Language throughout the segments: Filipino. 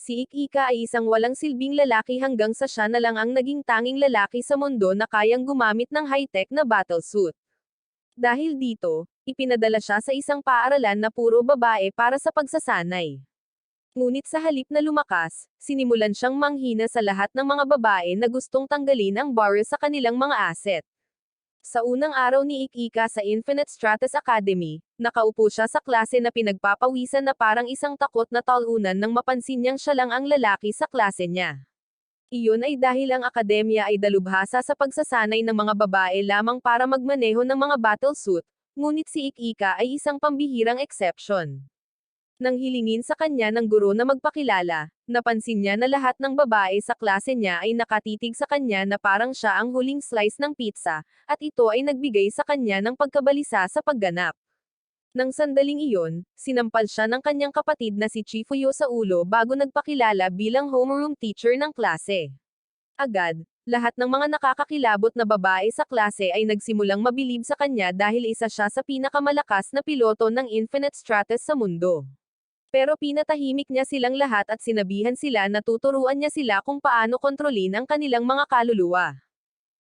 Si Ik-Ika ay isang walang silbing lalaki hanggang sa siya na lang ang naging tanging lalaki sa mundo na kayang gumamit ng high-tech na battlesuit. Dahil dito, ipinadala siya sa isang paaralan na puro babae para sa pagsasanay. Ngunit sa halip na lumakas, sinimulan siyang manghina sa lahat ng mga babae na gustong tanggalin ang barrel sa kanilang mga asset. Sa unang araw ni Ik-Ika sa Infinite Stratus Academy, nakaupo siya sa klase na pinagpapawisan na parang isang takot na talunan nang mapansin niyang siya lang ang lalaki sa klase niya. Iyon ay dahil ang akademya ay dalubhasa sa pagsasanay ng mga babae lamang para magmaneho ng mga battlesuit, ngunit si Ik-Ika ay isang pambihirang exception. Nang hilingin sa kanya ng guro na magpakilala, napansin niya na lahat ng babae sa klase niya ay nakatitig sa kanya na parang siya ang huling slice ng pizza, at ito ay nagbigay sa kanya ng pagkabalisa sa pagganap. Nang sandaling iyon, sinampal siya ng kanyang kapatid na si Chifuyo sa ulo bago nagpakilala bilang homeroom teacher ng klase. Agad, lahat ng mga nakakakilabot na babae sa klase ay nagsimulang mabilib sa kanya dahil isa siya sa pinakamalakas na piloto ng Infinite Stratus sa mundo. Pero pinatahimik niya silang lahat at sinabihan sila na tuturuan niya sila kung paano kontrolin ang kanilang mga kaluluwa.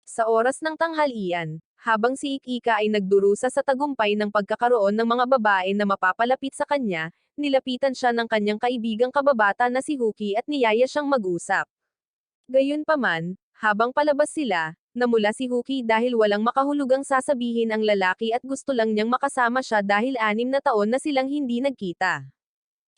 Sa oras ng tanghalian, habang si Ik-Ika ay nagdurusa sa tagumpay ng pagkakaroon ng mga babae na mapapalapit sa kanya, nilapitan siya ng kanyang kaibigang kababata na si Huki at niyaya siyang mag-usap. Gayunpaman, habang palabas sila, namula si Huki dahil walang makahulugang sasabihin ang lalaki at gusto lang niyang makasama siya dahil 6 na taon na silang hindi nagkita.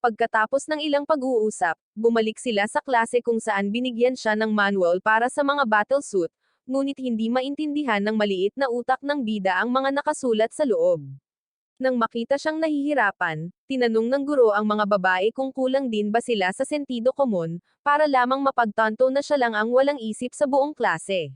Pagkatapos ng ilang pag-uusap, bumalik sila sa klase kung saan binigyan siya ng manual para sa mga battlesuit, ngunit hindi maintindihan ng maliit na utak ng bida ang mga nakasulat sa loob. Nang makita siyang nahihirapan, tinanong ng guro ang mga babae kung kulang din ba sila sa sentido komon, para lamang mapagtanto na siya lang ang walang isip sa buong klase.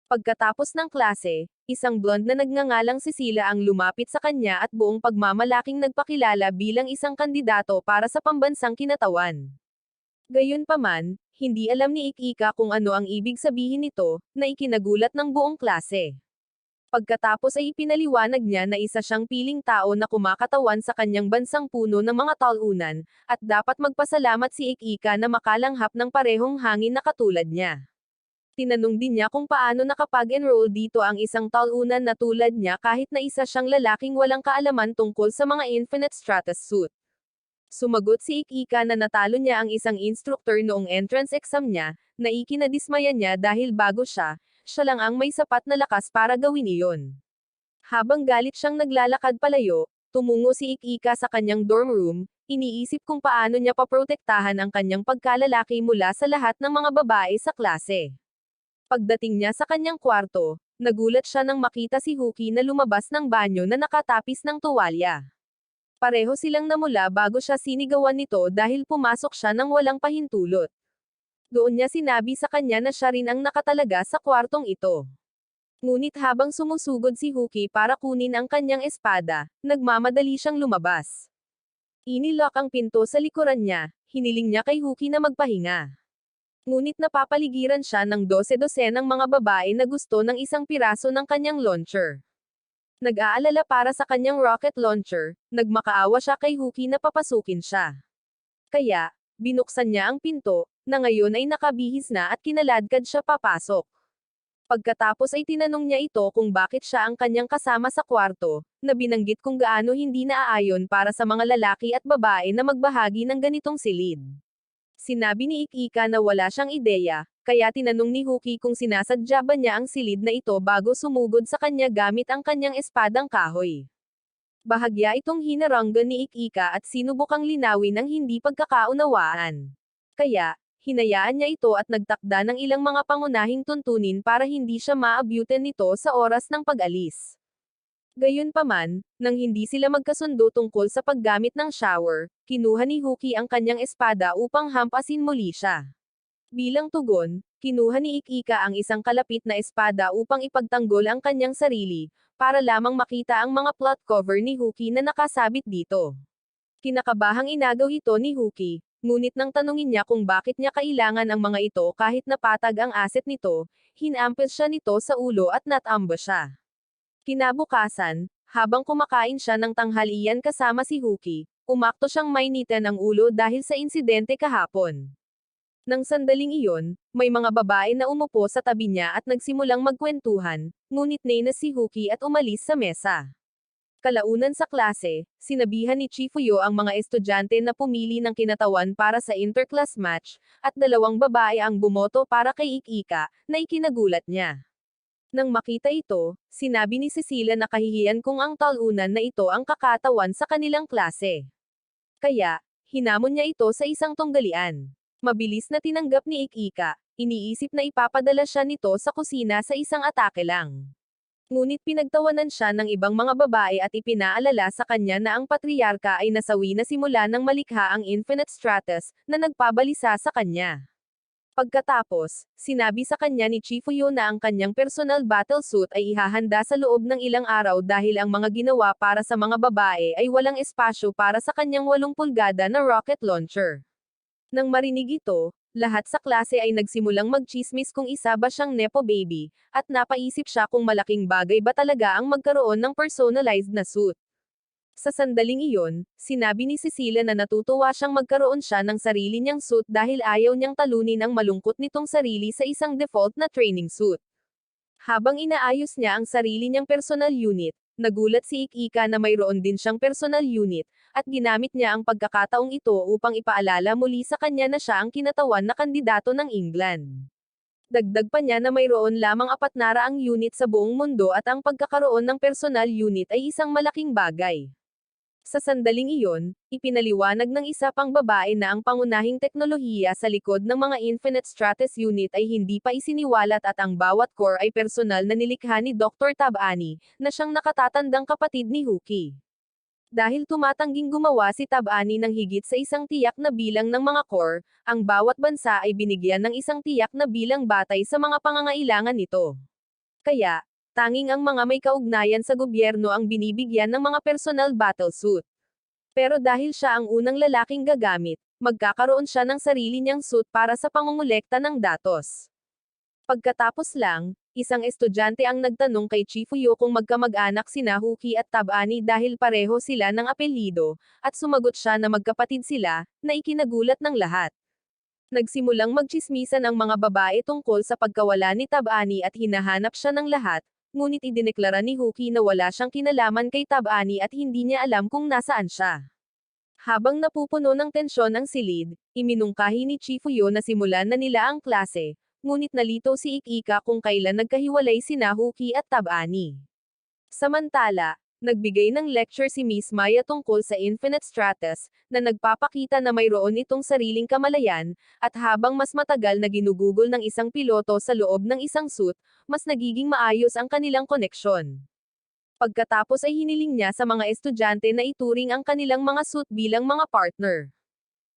Pagkatapos ng klase, isang blonde na nagngangalang Cecilia ang lumapit sa kanya at buong pagmamalaking nagpakilala bilang isang kandidato para sa pambansang kinatawan. Gayunpaman, hindi alam ni Ik-Ika kung ano ang ibig sabihin nito, na ikinagulat ng buong klase. Pagkatapos ay ipinaliwanag niya na isa siyang piling tao na kumakatawan sa kanyang bansang puno ng mga talunan, at dapat magpasalamat si Ik-Ika na makalanghap ng parehong hangin na katulad niya. Tinanong din niya kung paano nakapag-enroll dito ang isang talunan na tulad niya kahit na isa siyang lalaking walang kaalaman tungkol sa mga Infinite Stratus suit. Sumagot si Ik-Ika na natalo niya ang isang instructor noong entrance exam niya, na ikinadismaya niya dahil bago siya lang ang may sapat na lakas para gawin iyon. Habang galit siyang naglalakad palayo, tumungo si Ik-Ika sa kanyang dorm room, iniisip kung paano niya paprotektahan ang kanyang pagkalalaki mula sa lahat ng mga babae sa klase. Pagdating niya sa kanyang kwarto, nagulat siya nang makita si Huki na lumabas ng banyo na nakatapis ng tuwalya. Pareho silang namula bago siya sinigawan nito dahil pumasok siya nang walang pahintulot. Doon niya sinabi sa kanya na siya rin ang nakatalaga sa kwartong ito. Ngunit habang sumusugod si Huki para kunin ang kanyang espada, nagmamadali siyang lumabas. Inilock ang pinto sa likuran niya, hiniling niya kay Huki na magpahinga. Ngunit napapaligiran siya ng 12-dosenang mga babae na gusto ng isang piraso ng kanyang launcher. Nag-aalala para sa kanyang rocket launcher, nagmakaawa siya kay Huki na papasukin siya. Kaya, binuksan niya ang pinto, na ngayon ay nakabihis na at kinaladkad siya papasok. Pagkatapos ay tinanong niya ito kung bakit siya ang kanyang kasama sa kwarto, na binanggit kung gaano hindi naaayon para sa mga lalaki at babae na magbahagi ng ganitong silid. Sinabi ni Ik-Ika na wala siyang ideya, kaya tinanong ni Huki kung sinasadya ba niya ang silid na ito bago sumugod sa kanya gamit ang kanyang espadang kahoy. Bahagya itong hinaranggan ni Ik-Ika at sinubukang linawin ang hindi pagkakaunawaan. Kaya, hinayaan niya ito at nagtakda ng ilang mga pangunahing tuntunin para hindi siya maabutan nito sa oras ng pag-alis. Gayunpaman, nang hindi sila magkasundo tungkol sa paggamit ng shower, kinuha ni Huki ang kanyang espada upang hampasin muli siya. Bilang tugon, kinuha ni Ik-Ika ang isang kalapit na espada upang ipagtanggol ang kanyang sarili, para lamang makita ang mga plot cover ni Huki na nakasabit dito. Kinakabahang inagaw ito ni Huki, ngunit nang tanungin niya kung bakit niya kailangan ang mga ito kahit napatag ang asset nito, hinampes siya nito sa ulo at natamba siya. Kinabukasan, habang kumakain siya ng tanghalian kasama si Huki, umakto siyang mainitan ang ulo dahil sa insidente kahapon. Nang sandaling iyon, may mga babae na umupo sa tabi niya at nagsimulang magkwentuhan, ngunit na si Huki at umalis sa mesa. Kalaunan sa klase, sinabihan ni Chifuyo ang mga estudyante na pumili ng kinatawan para sa interclass match, at 2 babae ang bumoto para kay Ik-Ika, na ikinagulat niya. Nang makita ito, sinabi ni Cecilia na kahihiyan kung ang talunan na ito ang kakatawan sa kanilang klase. Kaya, hinamon niya ito sa isang tunggalian. Mabilis na tinanggap ni Ik-Ika, iniisip na ipapadala siya nito sa kusina sa isang atake lang. Ngunit pinagtawanan siya ng ibang mga babae at ipinaalala sa kanya na ang patriarka ay nasawi na simula nang malikha ang Infinite Stratus, na nagpabalisa sa kanya. Pagkatapos, sinabi sa kanya ni Chifuyo na ang kanyang personal battle suit ay ihahanda sa loob ng ilang araw dahil ang mga ginawa para sa mga babae ay walang espasyo para sa kanyang 8 pulgada na rocket launcher. Nang marinig ito, lahat sa klase ay nagsimulang magchismis kung isa ba siyang nepo baby, at napaisip siya kung malaking bagay ba talaga ang magkaroon ng personalized na suit. Sa sandaling iyon, sinabi ni Cecilia na natutuwa siyang magkaroon siya ng sarili niyang suit dahil ayaw niyang talunin ang malungkot nitong sarili sa isang default na training suit. Habang inaayos niya ang sarili niyang personal unit, nagulat si Ik-Ika na mayroon din siyang personal unit, at ginamit niya ang pagkakataong ito upang ipaalala muli sa kanya na siya ang kinatawan na kandidato ng England. Dagdag pa niya na mayroon lamang 400 unit sa buong mundo at ang pagkakaroon ng personal unit ay isang malaking bagay. Sa sandaling iyon, ipinaliwanag ng isa pang babae na ang pangunahing teknolohiya sa likod ng mga Infinite Stratus unit ay hindi pa isiniwalat at ang bawat core ay personal na nilikha ni Dr. Tabani, na siyang nakatatandang kapatid ni Huki. Dahil tumatangging gumawa si Tabani ng higit sa isang tiyak na bilang ng mga core, ang bawat bansa ay binigyan ng isang tiyak na bilang batay sa mga pangangailangan nito. Kaya, tanging ang mga may kaugnayan sa gobyerno ang binibigyan ng mga personal battle suit. Pero dahil siya ang unang lalaking gagamit, magkakaroon siya ng sarili niyang suit para sa pangungulekta ng datos. Pagkatapos lang, isang estudyante ang nagtanong kay Chifuyo kung magkamag-anak sina Huki at Tabani dahil pareho sila ng apelyido, at sumagot siya na magkapatid sila, na ikinagulat ng lahat. Nagsimulang magtsismisan ang mga babae tungkol sa pagkawala ni Tabani at hinahanap siya ng lahat, ngunit idineklara ni Huki na wala siyang kinalaman kay Tabani at hindi niya alam kung nasaan siya. Habang napupuno ng tensyon ang silid, iminungkahi ni Chifuyo na simulan na nila ang klase, ngunit nalito si Ik-Ika kung kailan nagkahiwalay sina Huki at Tabani. Samantala, nagbigay ng lecture si Miss Maya tungkol sa Infinite Stratus, na nagpapakita na mayroon itong sariling kamalayan, at habang mas matagal na ginugugol ng isang piloto sa loob ng isang suit, mas nagiging maayos ang kanilang koneksyon. Pagkatapos ay hiniling niya sa mga estudyante na ituring ang kanilang mga suit bilang mga partner.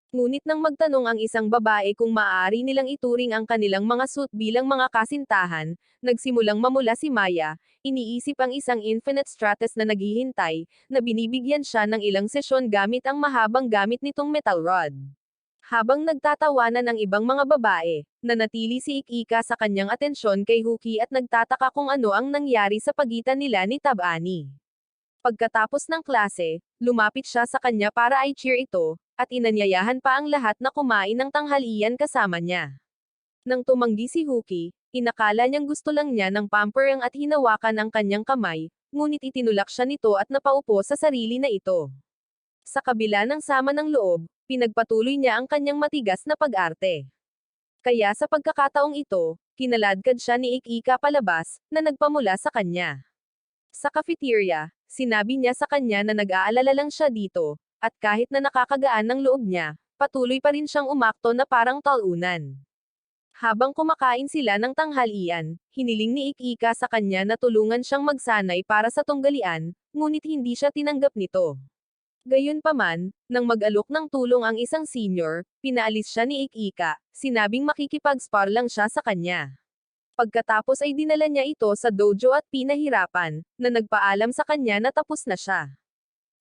Ngunit nang magtanong ang isang babae kung maaari nilang ituring ang kanilang mga suit bilang mga kasintahan, nagsimulang mamula si Maya, iniisip ang isang Infinite Stratus na naghihintay, na binibigyan siya ng ilang sesyon gamit ang mahabang gamit nitong metal rod. Habang nagtatawanan ang ibang mga babae, nanatili si Ik-Ika sa kanyang atensyon kay Huki at nagtataka kung ano ang nangyari sa pagitan nila ni Tabani. Pagkatapos ng klase, lumapit siya sa kanya para i-cheer ito, at inanyayahan pa ang lahat na kumain ng tanghalian kasama niya. Nang tumanggi si Huki, inakala niyang gusto lang niya ng pampering at hinawakan ang kanyang kamay, ngunit itinulak siya nito at napaupo sa sarili na ito. Sa kabila ng sama ng loob, pinagpatuloy niya ang kanyang matigas na pag-arte. Kaya sa pagkakataong ito, kinaladkad siya ni Ik-Ika palabas, na nagpamula sa kanya. Sa cafeteria, sinabi niya sa kanya na nag-aalala lang siya dito, at kahit na nakakagaan ng loob niya, patuloy pa rin siyang umakto na parang talunan. Habang kumakain sila ng tanghalian, hiniling ni Ik-Ika sa kanya na tulungan siyang magsanay para sa tunggalian, ngunit hindi siya tinanggap nito. Gayunpaman, nang mag-alok ng tulong ang isang senior, pinaalis siya ni Ik-Ika, sinabing makikipag-spar lang siya sa kanya. Pagkatapos ay dinala niya ito sa dojo at pinahirapan, na nagpaalam sa kanya na tapos na siya.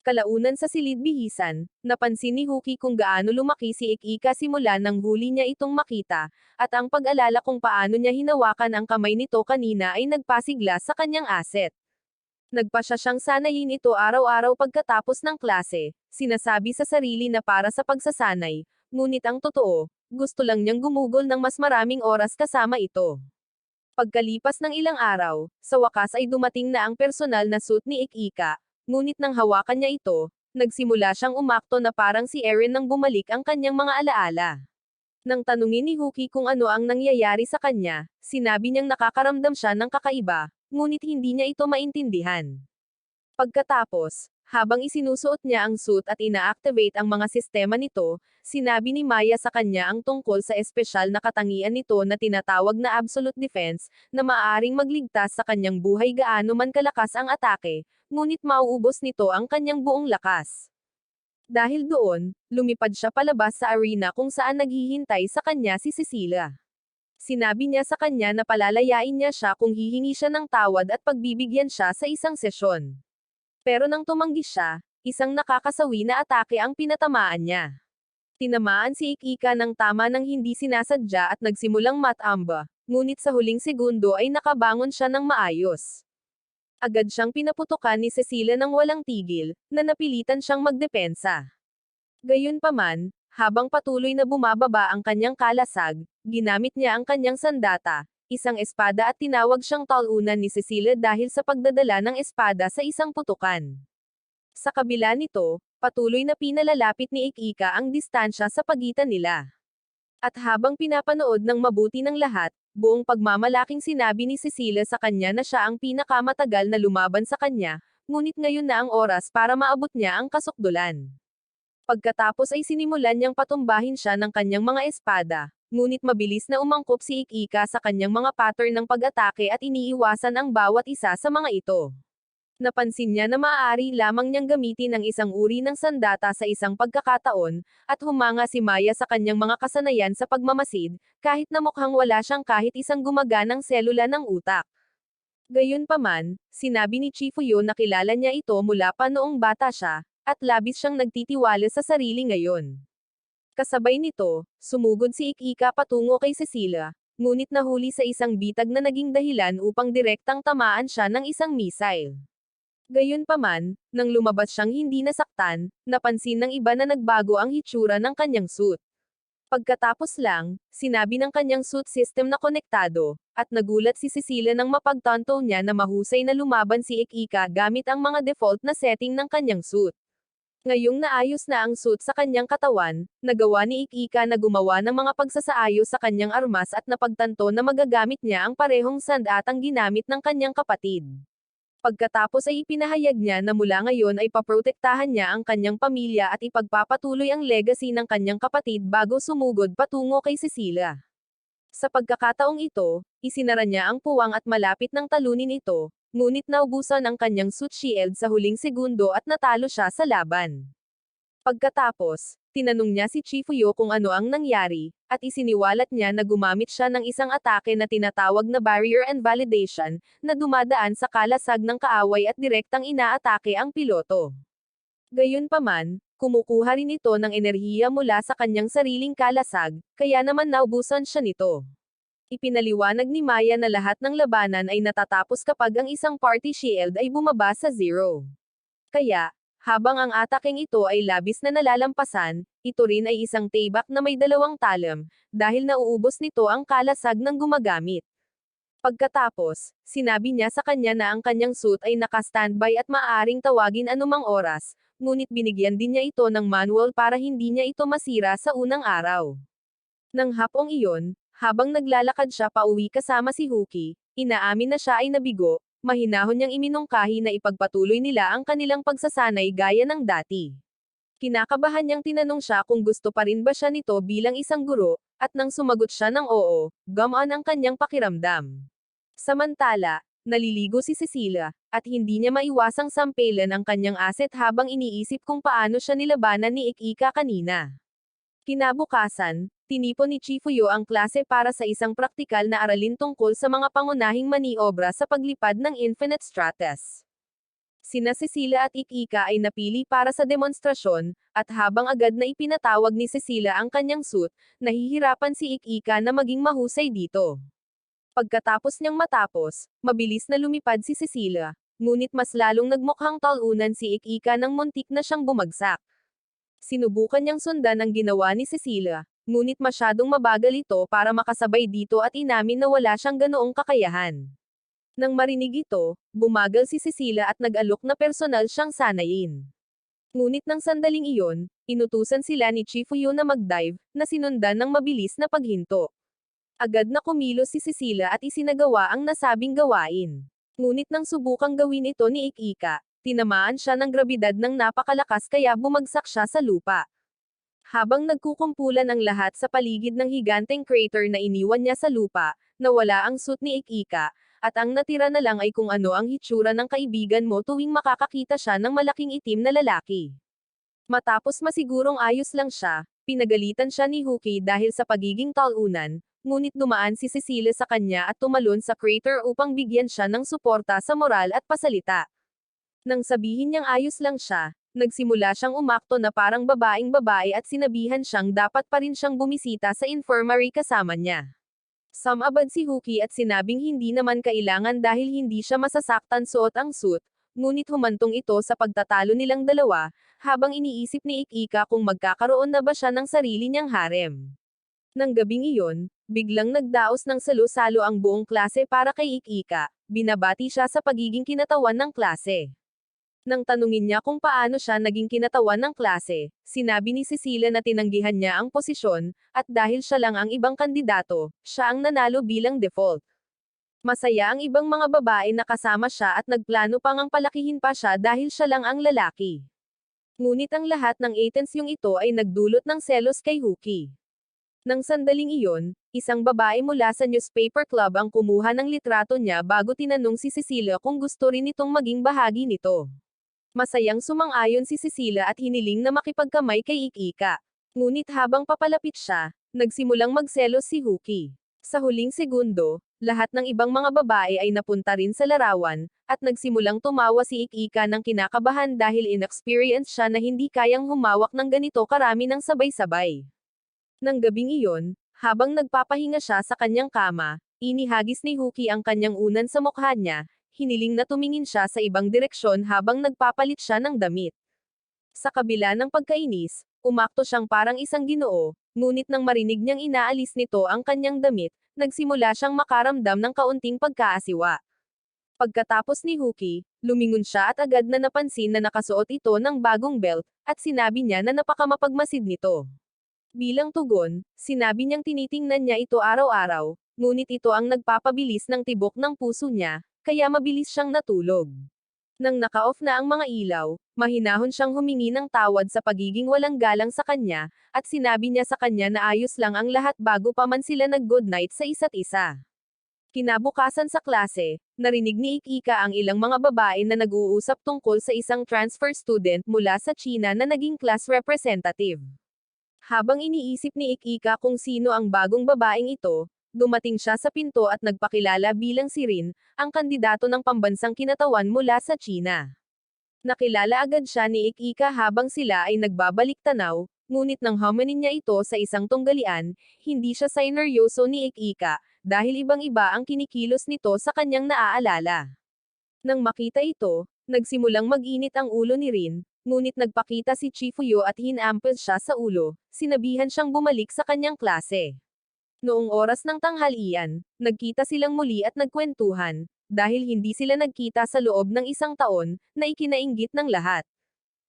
Kalaunan sa silid bihisan, napansin ni Huki kung gaano lumaki si Ik-Ika simula nang huli niya itong makita, at ang pag-alala kung paano niya hinawakan ang kamay nito kanina ay nagpasigla sa kanyang asset. Nagpasya siyang sanayin ito araw-araw pagkatapos ng klase, sinasabi sa sarili na para sa pagsasanay, ngunit ang totoo, gusto lang niyang gumugol ng mas maraming oras kasama ito. Pagkalipas ng ilang araw, sa wakas ay dumating na ang personal na suit ni Ikika, ngunit nang hawakan niya ito, nagsimula siyang umakto na parang si Eren nang bumalik ang kanyang mga alaala. Nang tanungin ni Huki kung ano ang nangyayari sa kanya, sinabi niyang nakakaramdam siya ng kakaiba, ngunit hindi niya ito maintindihan. Pagkatapos, habang isinusuot niya ang suit at ina-activate ang mga sistema nito, sinabi ni Maya sa kanya ang tungkol sa espesyal na katangian nito na tinatawag na absolute defense, na maaaring magligtas sa kanyang buhay gaano man kalakas ang atake, ngunit mauubos nito ang kanyang buong lakas. Dahil doon, lumipad siya palabas sa arena kung saan naghihintay sa kanya si Cecilia. Sinabi niya sa kanya na palalayain niya siya kung hihingi siya ng tawad at pagbibigyan siya sa isang sesyon. Pero nang tumanggi siya, isang nakakasawi na atake ang pinatamaan niya. Tinamaan si Ikika ng tama nang hindi sinasadya at nagsimulang matamba, ngunit sa huling segundo ay nakabangon siya ng maayos. Agad siyang pinaputukan ni Cecilia ng walang tigil, na napilitan siyang magdepensa. Gayunpaman, habang patuloy na bumababa ang kanyang kalasag, ginamit niya ang kanyang sandata, isang espada at tinawag siyang talunan ni Cecilia dahil sa pagdadala ng espada sa isang putukan. Sa kabila nito, patuloy na pinalalapit ni Ikika ang distansya sa pagitan nila. At habang pinapanood ng mabuti ng lahat, buong pagmamalaking sinabi ni Cecilia sa kanya na siya ang pinakamatagal na lumaban sa kanya, ngunit ngayon na ang oras para maabot niya ang kasukdulan. Pagkatapos ay sinimulan niyang patumbahin siya ng kanyang mga espada, ngunit mabilis na umangkop si Ikika sa kanyang mga pattern ng pag-atake at iniiwasan ang bawat isa sa mga ito. Napansin niya na maaari lamang niyang gamitin ang isang uri ng sandata sa isang pagkakataon, at humanga si Maya sa kanyang mga kasanayan sa pagmamasid, kahit na mukhang wala siyang kahit isang gumaganang selula ng utak. Gayunpaman, sinabi ni Chifuyo na kilala niya ito mula pa noong bata siya, at labis siyang nagtitiwala sa sarili ngayon. Kasabay nito, sumugod si Ikika patungo kay Cecilia, ngunit nahuli sa isang bitag na naging dahilan upang direktang tamaan siya ng isang missile. Gayunpaman, nang lumabas siyang hindi nasaktan, napansin ng iba na nagbago ang hitsura ng kanyang suit. Pagkatapos lang, sinabi ng kanyang suit system na konektado, at nagulat si Cecilia nang mapagtanto niya na mahusay na lumaban si Ikika gamit ang mga default na setting ng kanyang suit. Ngayong naayos na ang suit sa kanyang katawan, nagawa ni Ikika na gumawa ng mga pagsasaayos sa kanyang armas at napagtanto na magagamit niya ang parehong sandatang ginamit ng kanyang kapatid. Pagkatapos ay ipinahayag niya na mula ngayon ay paprotektahan niya ang kanyang pamilya at ipagpapatuloy ang legacy ng kanyang kapatid bago sumugod patungo kay Cecilia. Sa pagkakataong ito, isinara niya ang puwang at malapit ng talunin ito, ngunit naubusan ang kanyang suit shield sa huling segundo at natalo siya sa laban. Pagkatapos, tinanong niya si Chifuyo kung ano ang nangyari, at isiniwalat niya na gumamit siya ng isang atake na tinatawag na barrier and validation, na dumadaan sa kalasag ng kaaway at direktang inaatake ang piloto. Gayunpaman, kumukuha rin ito ng enerhiya mula sa kanyang sariling kalasag, kaya naman naubusan siya nito. Ipinaliwanag ni Maya na lahat ng labanan ay natatapos kapag ang isang party shield ay bumaba sa zero. Kaya, habang ang ataking ito ay labis na nalalampasan, ito rin ay isang tayback na may dalawang talam, dahil nauubos nito ang kalasag ng gumagamit. Pagkatapos, sinabi niya sa kanya na ang kanyang suit ay naka-standby at maaaring tawagin anumang oras, ngunit binigyan din niya ito ng manual para hindi niya ito masira sa unang araw. Nang hapong iyon, habang naglalakad siya pauwi kasama si Huki, inaamin na siya ay nabigo, mahinahon niyang iminungkahi na ipagpatuloy nila ang kanilang pagsasanay gaya ng dati. Kinakabahan niyang tinanong siya kung gusto pa rin ba siya nito bilang isang guro, at nang sumagot siya ng oo, gumaan ang kanyang pakiramdam. Samantala, naliligo si Cecilia, at hindi niya maiwasang sampelan ang kanyang asset habang iniisip kung paano siya nilabanan ni Ikika kanina. Kinabukasan, tinipon ni Chifuyo ang klase para sa isang praktikal na aralin tungkol sa mga pangunahing maniobra sa paglipad ng Infinite Stratus. Sina Cecilia at Ikika ay napili para sa demonstrasyon, at habang agad na ipinatawag ni Cecilia ang kanyang suit, nahihirapan si Ikika na maging mahusay dito. Pagkatapos niyang matapos, mabilis na lumipad si Cecilia, ngunit mas lalong nagmukhang talunan si Ik-Ika nang muntik na siyang bumagsak. Sinubukan niyang sundan ang ginawa ni Cecilia, ngunit masyadong mabagal ito para makasabay dito at inamin na wala siyang ganoong kakayahan. Nang marinig ito, bumagal si Cecilia at nag-alok na personal siyang sanayin. Ngunit nang sandaling iyon, inutusan sila ni Chifuyo na mag-dive, na sinundan ng mabilis na paghinto. Agad na kumilos si Cecilia at isinagawa ang nasabing gawain. Ngunit nang subukang gawin ito ni Ik-Ika, tinamaan siya ng grabidad ng napakalakas kaya bumagsak siya sa lupa. Habang nagkukumpulan ang lahat sa paligid ng higanteng crater na iniwan niya sa lupa, nawala ang suit ni Ik-Ika, at ang natira na lang ay kung ano ang hitsura ng kaibigan mo tuwing makakakita siya ng malaking itim na lalaki. Matapos masigurong ayos lang siya, pinagalitan siya ni Huki dahil sa pagiging talunan, ngunit dumaan si Cecilia sa kanya at tumalon sa crater upang bigyan siya ng suporta sa moral at pasalita. Nang sabihin niyang ayos lang siya, nagsimula siyang umakto na parang babaeng babae at sinabihan siyang dapat pa rin siyang bumisita sa infirmary kasama niya. Sumabad si Huki at sinabing hindi naman kailangan dahil hindi siya masasaktan suot ang suit, ngunit humantong ito sa pagtatalo nilang dalawa, habang iniisip ni Ik-Ika kung magkakaroon na ba siya ng sarili niyang harem. Nang gabing iyon, biglang nagdaos ng salo-salo ang buong klase para kay Ik-Ika, binabati siya sa pagiging kinatawan ng klase. Nang tanungin niya kung paano siya naging kinatawan ng klase, sinabi ni Cecilia na tinanggihan niya ang posisyon, at dahil siya lang ang ibang kandidato, siya ang nanalo bilang default. Masaya ang ibang mga babae na kasama siya at nagplano pang ang palakihin pa siya dahil siya lang ang lalaki. Ngunit ang lahat ng atensyong ito ay nagdulot ng selos kay Huki. Nang sandaling iyon, isang babae mula sa newspaper club ang kumuha ng litrato niya bago tinanong si Cecilia kung gusto rin itong maging bahagi nito. Masayang sumang-ayon si Cecilia at hiniling na makipagkamay kay Ik-Ika. Ngunit habang papalapit siya, nagsimulang magselos si Huki. Sa huling segundo, lahat ng ibang mga babae ay napunta rin sa larawan, at nagsimulang tumawa si Ik-Ika ng kinakabahan dahil inexperienced siya na hindi kayang humawak ng ganito karami ng sabay-sabay. Nang gabing iyon, habang nagpapahinga siya sa kanyang kama, inihagis ni Huki ang kanyang unan sa mukha niya, hiniling na tumingin siya sa ibang direksyon habang nagpapalit siya ng damit. Sa kabila ng pagkainis, umakto siyang parang isang ginoo, ngunit nang marinig niyang inaalis nito ang kanyang damit, nagsimula siyang makaramdam ng kaunting pagkaasiwa. Pagkatapos ni Huki, lumingon siya at agad na napansin na nakasuot ito ng bagong belt, at sinabi niya na napakamapagmasid nito. Bilang tugon, sinabi niyang tinitingnan niya ito araw-araw, ngunit ito ang nagpapabilis ng tibok ng puso niya, kaya mabilis siyang natulog. Nang naka-off na ang mga ilaw, mahinahon siyang humingi ng tawad sa pagiging walang galang sa kanya, at sinabi niya sa kanya na ayos lang ang lahat bago pa man sila nag-good night sa isa't isa. Kinabukasan sa klase, narinig ni Ik-Ika ang ilang mga babae na nag-uusap tungkol sa isang transfer student mula sa China na naging class representative. Habang iniisip ni Ik-Ika kung sino ang bagong babaeng ito, dumating siya sa pinto at nagpakilala bilang si Rin, ang kandidato ng pambansang kinatawan mula sa China. Nakilala agad siya ni Ik-Ika habang sila ay nagbabalik tanaw, ngunit nang hamanin niya ito sa isang tunggalian, hindi siya sineryoso ni Ik-Ika, dahil ibang-iba ang kinikilos nito sa kanyang naaalala. Nang makita ito, nagsimulang mag-init ang ulo ni Rin, ngunit nagpakita si Chifuyo at hinampes siya sa ulo, sinabihan siyang bumalik sa kanyang klase. Noong oras ng tanghalian, nagkita silang muli at nagkwentuhan, dahil hindi sila nagkita sa loob ng isang taon, na ikinainggit ng lahat.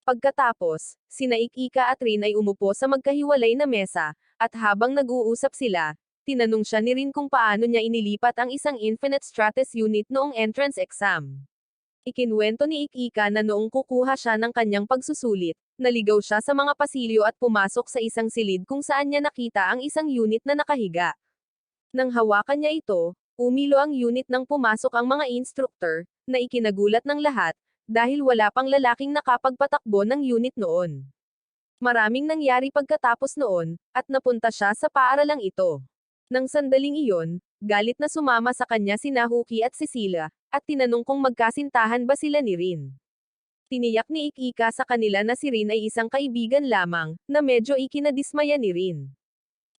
Pagkatapos, sina Ik-Ika at Rin ay umupo sa magkahiwalay na mesa, at habang nag-uusap sila, tinanong siya ni Rin kung paano niya inilipat ang isang Infinite Stratus unit noong entrance exam. Ikinwento ni Ik-Ika na noong kukuha siya ng kanyang pagsusulit, naligaw siya sa mga pasilyo at pumasok sa isang silid kung saan niya nakita ang isang unit na nakahiga. Nang hawakan niya ito, umilo ang unit nang pumasok ang mga instructor, na ikinagulat ng lahat, dahil wala pang lalaking nakapagpatakbo ng unit noon. Maraming nangyari pagkatapos noon, at napunta siya sa paaralang ito. Nang sandaling iyon, galit na sumama sa kanya sina Huki at Cecilia, at tinanong kung magkasintahan ba sila ni Rin. Tiniyak ni Ik-Ika sa kanila na si Rin ay isang kaibigan lamang, na medyo ikinadismaya ni Rin.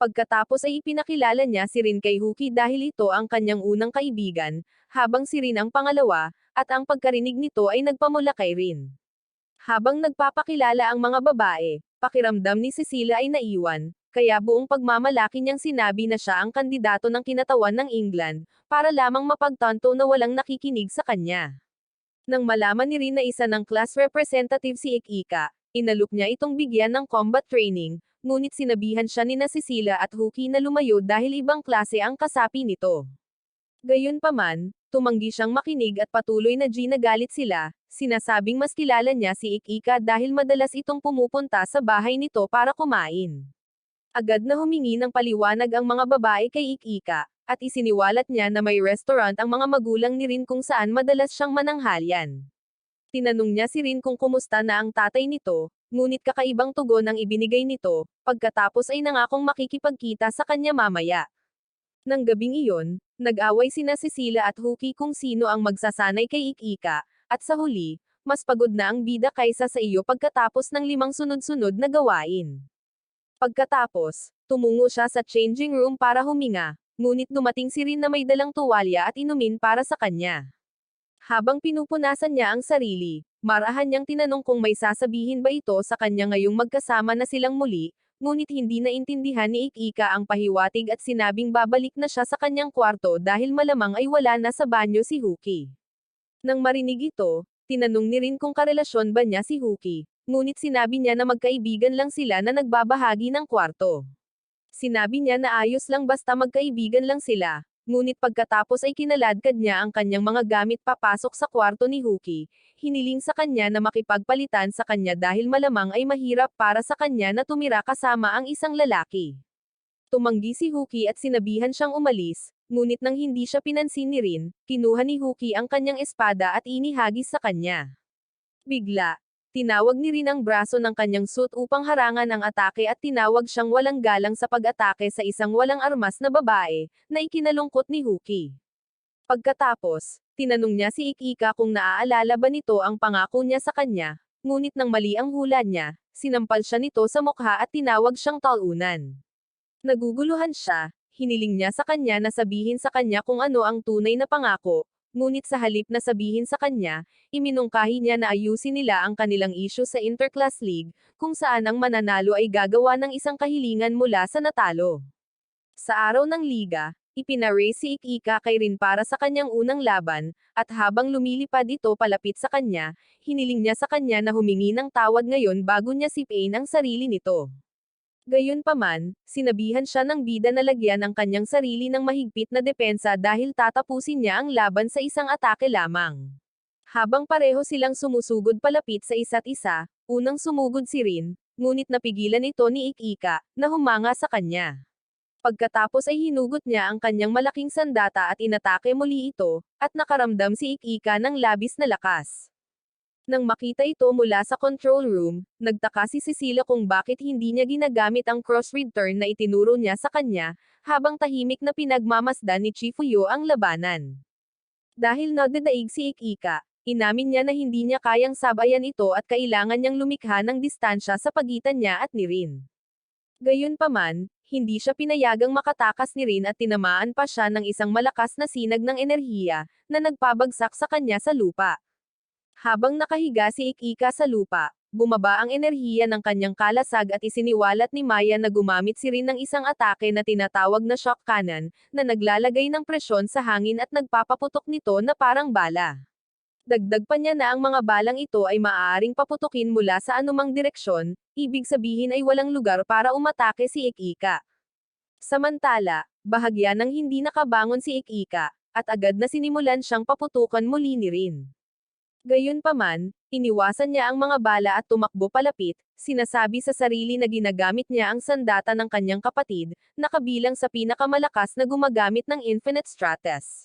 Pagkatapos ay ipinakilala niya si Rin kay Huki dahil ito ang kanyang unang kaibigan, habang si Rin ang pangalawa, at ang pagkarinig nito ay nagpamula kay Rin. Habang nagpapakilala ang mga babae, pakiramdam ni Cecilia ay naiwan, kaya buong pagmamalaki niyang sinabi na siya ang kandidato ng kinatawan ng England, para lamang mapagtanto na walang nakikinig sa kanya. Nang malaman ni Rin na isa ng class representative si Ikika, inalok niya itong bigyan ng combat training, ngunit sinabihan siya ni na Cecilia at Huki na lumayo dahil ibang klase ang kasapi nito. Gayunpaman, tumanggi siyang makinig at patuloy na ginagalit sila, sinasabing mas kilala niya si Ikika dahil madalas itong pumupunta sa bahay nito para kumain. Agad na humingi ng paliwanag ang mga babae kay Ikika, at isiniwalat niya na may restaurant ang mga magulang ni Rin kung saan madalas siyang mananghalian. Tinanong niya si Rin kung kumusta na ang tatay nito, ngunit kakaibang tugon ang ibinigay nito, pagkatapos ay nangakong makikipagkita sa kanya mamaya. Nang gabing iyon, nag-away sina Cecilia at Huki kung sino ang magsasanay kay Ikika, at sa huli, mas pagod na ang bida kaysa sa iyo pagkatapos ng 5 sunod-sunod na gawain. Pagkatapos, tumungo siya sa changing room para huminga, ngunit dumating si Rin na may dalang tuwalya at inumin para sa kanya. Habang pinupunasan niya ang sarili, marahan niyang tinanong kung may sasabihin ba ito sa kanya ngayong magkasama na silang muli, ngunit hindi naintindihan ni Ikika ang pahiwatig at sinabing babalik na siya sa kanyang kwarto dahil malamang ay wala na sa banyo si Huki. Nang marinig ito, tinanong ni Rin kung karelasyon ba niya si Huki, ngunit sinabi niya na magkaibigan lang sila na nagbabahagi ng kwarto. Sinabi niya na ayos lang basta magkaibigan lang sila, ngunit pagkatapos ay kinaladkad niya ang kanyang mga gamit papasok sa kwarto ni Huki, hiniling sa kanya na makipagpalitan sa kanya dahil malamang ay mahirap para sa kanya na tumira kasama ang isang lalaki. Tumanggi si Huki at sinabihan siyang umalis, ngunit nang hindi siya pinansin ni Rin, kinuha ni Huki ang kanyang espada at inihagis sa kanya. Bigla, tinawag ni Rin ang braso ng kanyang suit upang harangan ang atake at tinawag siyang walang galang sa pag-atake sa isang walang armas na babae, na ikinalungkot ni Huki. Pagkatapos, tinanong niya si Ikika kung naaalala ba nito ang pangako niya sa kanya, ngunit nang mali ang hula niya, sinampal siya nito sa mukha at tinawag siyang talunan. Naguguluhan siya, hiniling niya sa kanya na sabihin sa kanya kung ano ang tunay na pangako, ngunit sa halip na sabihin sa kanya, iminungkahi niya na ayusin nila ang kanilang issue sa Interclass League, kung saan ang mananalo ay gagawa ng isang kahilingan mula sa natalo. Sa araw ng liga, ipinarace si Ikika kay Rin para sa kanyang unang laban, at habang lumilipad ito palapit sa kanya, hiniling niya sa kanya na humingi ng tawad ngayon bago niya sipain ang sarili nito. Gayunpaman, sinabihan siya ng bida na lagyan ang kanyang sarili ng mahigpit na depensa dahil tatapusin niya ang laban sa isang atake lamang. Habang pareho silang sumusugod palapit sa isa't isa, unang sumugod si Rin, ngunit napigilan ito ni Ikika, na humanga sa kanya. Pagkatapos ay hinugot niya ang kanyang malaking sandata at inatake muli ito, at nakaramdam si Ikika ng labis na lakas. Nang makita ito mula sa control room, nagtaka si Cecilia kung bakit hindi niya ginagamit ang cross-read turn na itinuro niya sa kanya, habang tahimik na pinagmamasdan ni Chifuyo ang labanan. Dahil nadadaig si Ikika, inamin niya na hindi niya kayang sabayan ito at kailangan niyang lumikha ng distansya sa pagitan niya at ni Rin. Gayunpaman, hindi siya pinayagang makatakas ni Rin at tinamaan pa siya ng isang malakas na sinag ng enerhiya, na nagpabagsak sa kanya sa lupa. Habang nakahiga si Ikika sa lupa, bumaba ang enerhiya ng kanyang kalasag at isiniwalat ni Maya na gumamit si Rin ng isang atake na tinatawag na shock cannon, na naglalagay ng presyon sa hangin at nagpapaputok nito na parang bala. Dagdag pa niya na ang mga balang ito ay maaaring paputukin mula sa anumang direksyon, ibig sabihin ay walang lugar para umatake si Ikika. Samantala, bahagya ng hindi nakabangon si Ikika, at agad na sinimulan siyang paputukan muli ni Rin. Gayunpaman, iniwasan niya ang mga bala at tumakbo palapit, sinasabi sa sarili na ginagamit niya ang sandata ng kanyang kapatid, na kabilang sa pinakamalakas na gumagamit ng Infinite Stratus.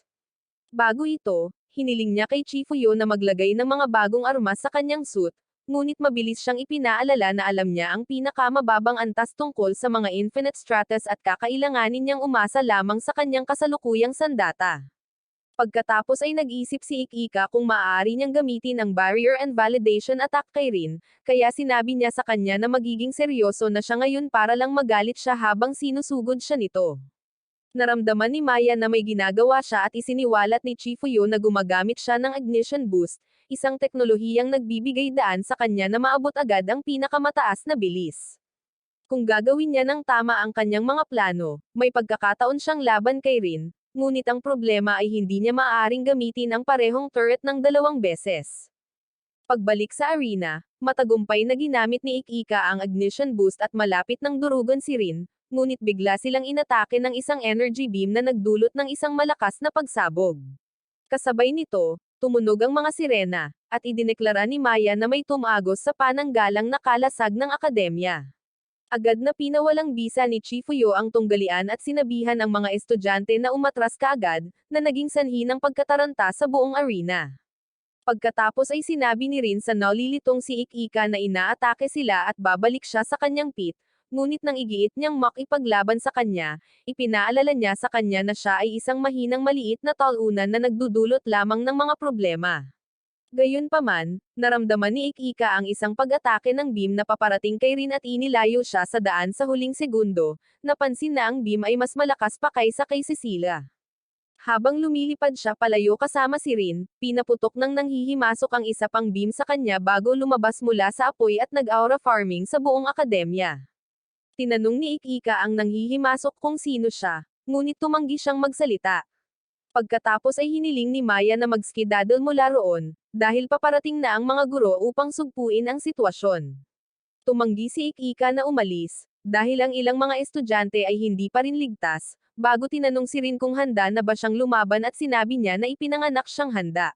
Bago ito, hiniling niya kay Chifuyo na maglagay ng mga bagong armas sa kanyang suit, ngunit mabilis siyang ipinaalala na alam niya ang pinakamababang antas tungkol sa mga Infinite Stratus at kakailanganin niyang umasa lamang sa kanyang kasalukuyang sandata. Pagkatapos ay nag-isip si Ikika kung maaari niyang gamitin ang barrier and validation attack kay Rin, kaya sinabi niya sa kanya na magiging seryoso na siya ngayon para lang magalit siya habang sinusugod siya nito. Naramdaman ni Maya na may ginagawa siya at isiniwalat ni Chifuyo na gumagamit siya ng ignition boost, isang teknolohiyang nagbibigay daan sa kanya na maabot agad ang pinakamataas na bilis. Kung gagawin niya ng tama ang kanyang mga plano, may pagkakataon siyang laban kay Rin, ngunit ang problema ay hindi niya maaaring gamitin ang parehong turret ng 2 beses. Pagbalik sa arena, matagumpay na ginamit ni Ikika ang ignition boost at malapit ng durugan si Rin, ngunit bigla silang inatake ng isang energy beam na nagdulot ng isang malakas na pagsabog. Kasabay nito, tumunog ang mga sirena, at idineklara ni Maya na may tumagos sa pananggalang na kalasag ng akademya. Agad na pinawalang bisa ni Chifuyo ang tunggalian at sinabihan ang mga estudyante na umatras kaagad, na naging sanhi ng pagkataranta sa buong arena. Pagkatapos ay sinabi ni Rin sa nalilitong si Ikika na inaatake sila at babalik siya sa kanyang pit, ngunit nang igiit niyang makipaglaban sa kanya, ipinaalala niya sa kanya na siya ay isang mahinang maliit na talunan na nagdudulot lamang ng mga problema. Gayunpaman, naramdaman ni Ikika ang isang pag-atake ng beam na paparating kay Rin at inilayo siya sa daan sa huling segundo, napansin na ang beam ay mas malakas pa kaysa kay Cecilia. Habang lumilipad siya palayo kasama si Rin, pinaputok ng nanghihimasok ang isa pang beam sa kanya bago lumabas mula sa apoy at nag-aura farming sa buong akademya. Tinanong ni Ikika ang nanghihimasok kung sino siya, ngunit tumanggi siyang magsalita. Pagkatapos ay hiniling ni Maya na mag-skedaddle mula roon, dahil paparating na ang mga guro upang sugpuin ang sitwasyon. Tumanggi si Ikika na umalis, dahil ang ilang mga estudyante ay hindi pa rin ligtas, bago tinanong si Rin kung handa na ba siyang lumaban at sinabi niya na ipinanganak siyang handa.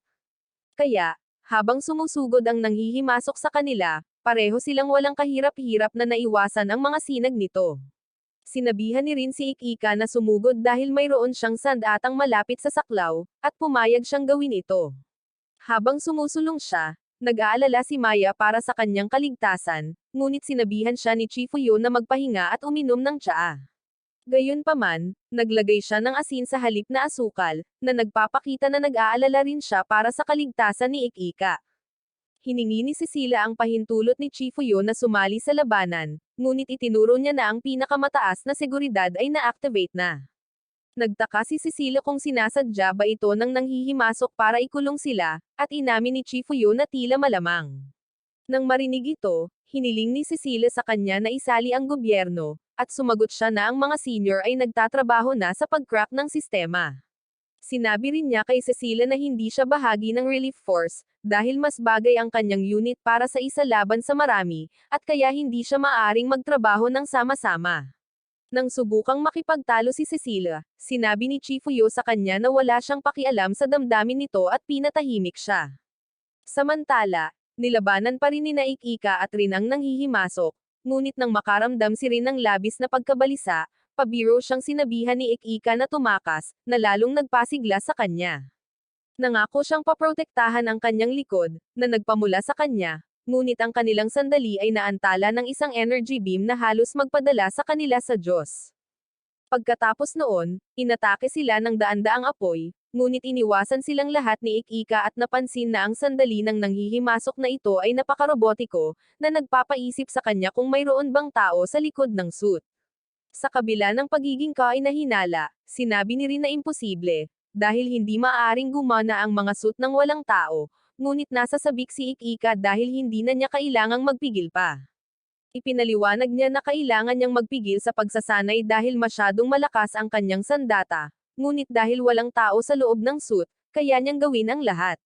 Kaya, habang sumusugod ang nanghihimasok sa kanila, pareho silang walang kahirap-hirap na naiwasan ang mga sinag nito. Sinabihan ni Rin si Ikika na sumugod dahil mayroon siyang sandatang malapit sa saklaw, at pumayag siyang gawin ito. Habang sumusulong siya, nag-aalala si Maya para sa kanyang kaligtasan, ngunit sinabihan siya ni Chifuyo na magpahinga at uminom ng tsaa. Gayunpaman, naglagay siya ng asin sa halip na asukal, na nagpapakita na nag-aalala rin siya para sa kaligtasan ni Ikika. Hiningi ni Cecilia ang pahintulot ni Chifuyo na sumali sa labanan, ngunit itinuro niya na ang pinakamataas na seguridad ay na-activate na. Nagtaka si Cecilia kung sinasadya ba ito ng nanghihimasok para ikulong sila, at inamin ni Chifuyo na tila malamang. Nang marinig ito, hiniling ni Cecilia sa kanya na isali ang gobyerno, at sumagot siya na ang mga senior ay nagtatrabaho na sa pag-crack ng sistema. Sinabi rin niya kay Cecilia na hindi siya bahagi ng relief force, dahil mas bagay ang kanyang unit para sa isa laban sa marami, at kaya hindi siya maaring magtrabaho ng sama-sama. Nang subukang makipagtalo si Cecilia, sinabi ni Chifuyo sa kanya na wala siyang pakialam sa damdamin nito at pinatahimik siya. Samantala, nilabanan pa rin ni Ikika at Rin ang nanghihimasok, ngunit nang makaramdam si Rin ng labis na pagkabalisa, pabiro siyang sinabihan ni Ikika na tumakas, na lalong nagpasigla sa kanya. Nangako siyang paprotektahan ang kanyang likod, na nagpamula sa kanya, ngunit ang kanilang sandali ay naantala ng isang energy beam na halos magpadala sa kanila sa Diyos. Pagkatapos noon, inatake sila ng daan-daang apoy, ngunit iniwasan silang lahat ni Ikika at napansin na ang sandali ng nanghihimasok na ito ay napakarobotiko, na nagpapaisip sa kanya kung mayroon bang tao sa likod ng suit. Sa kabila ng pagiging kainahinala, sinabi ni Rin na imposible, dahil hindi maaaring gumana ang mga suit ng walang tao, ngunit nasa sabik si Ikika dahil hindi na niya kailangang magpigil pa. Ipinaliwanag niya na kailangan niyang magpigil sa pagsasanay dahil masyadong malakas ang kanyang sandata, ngunit dahil walang tao sa loob ng suit, kaya niyang gawin ang lahat.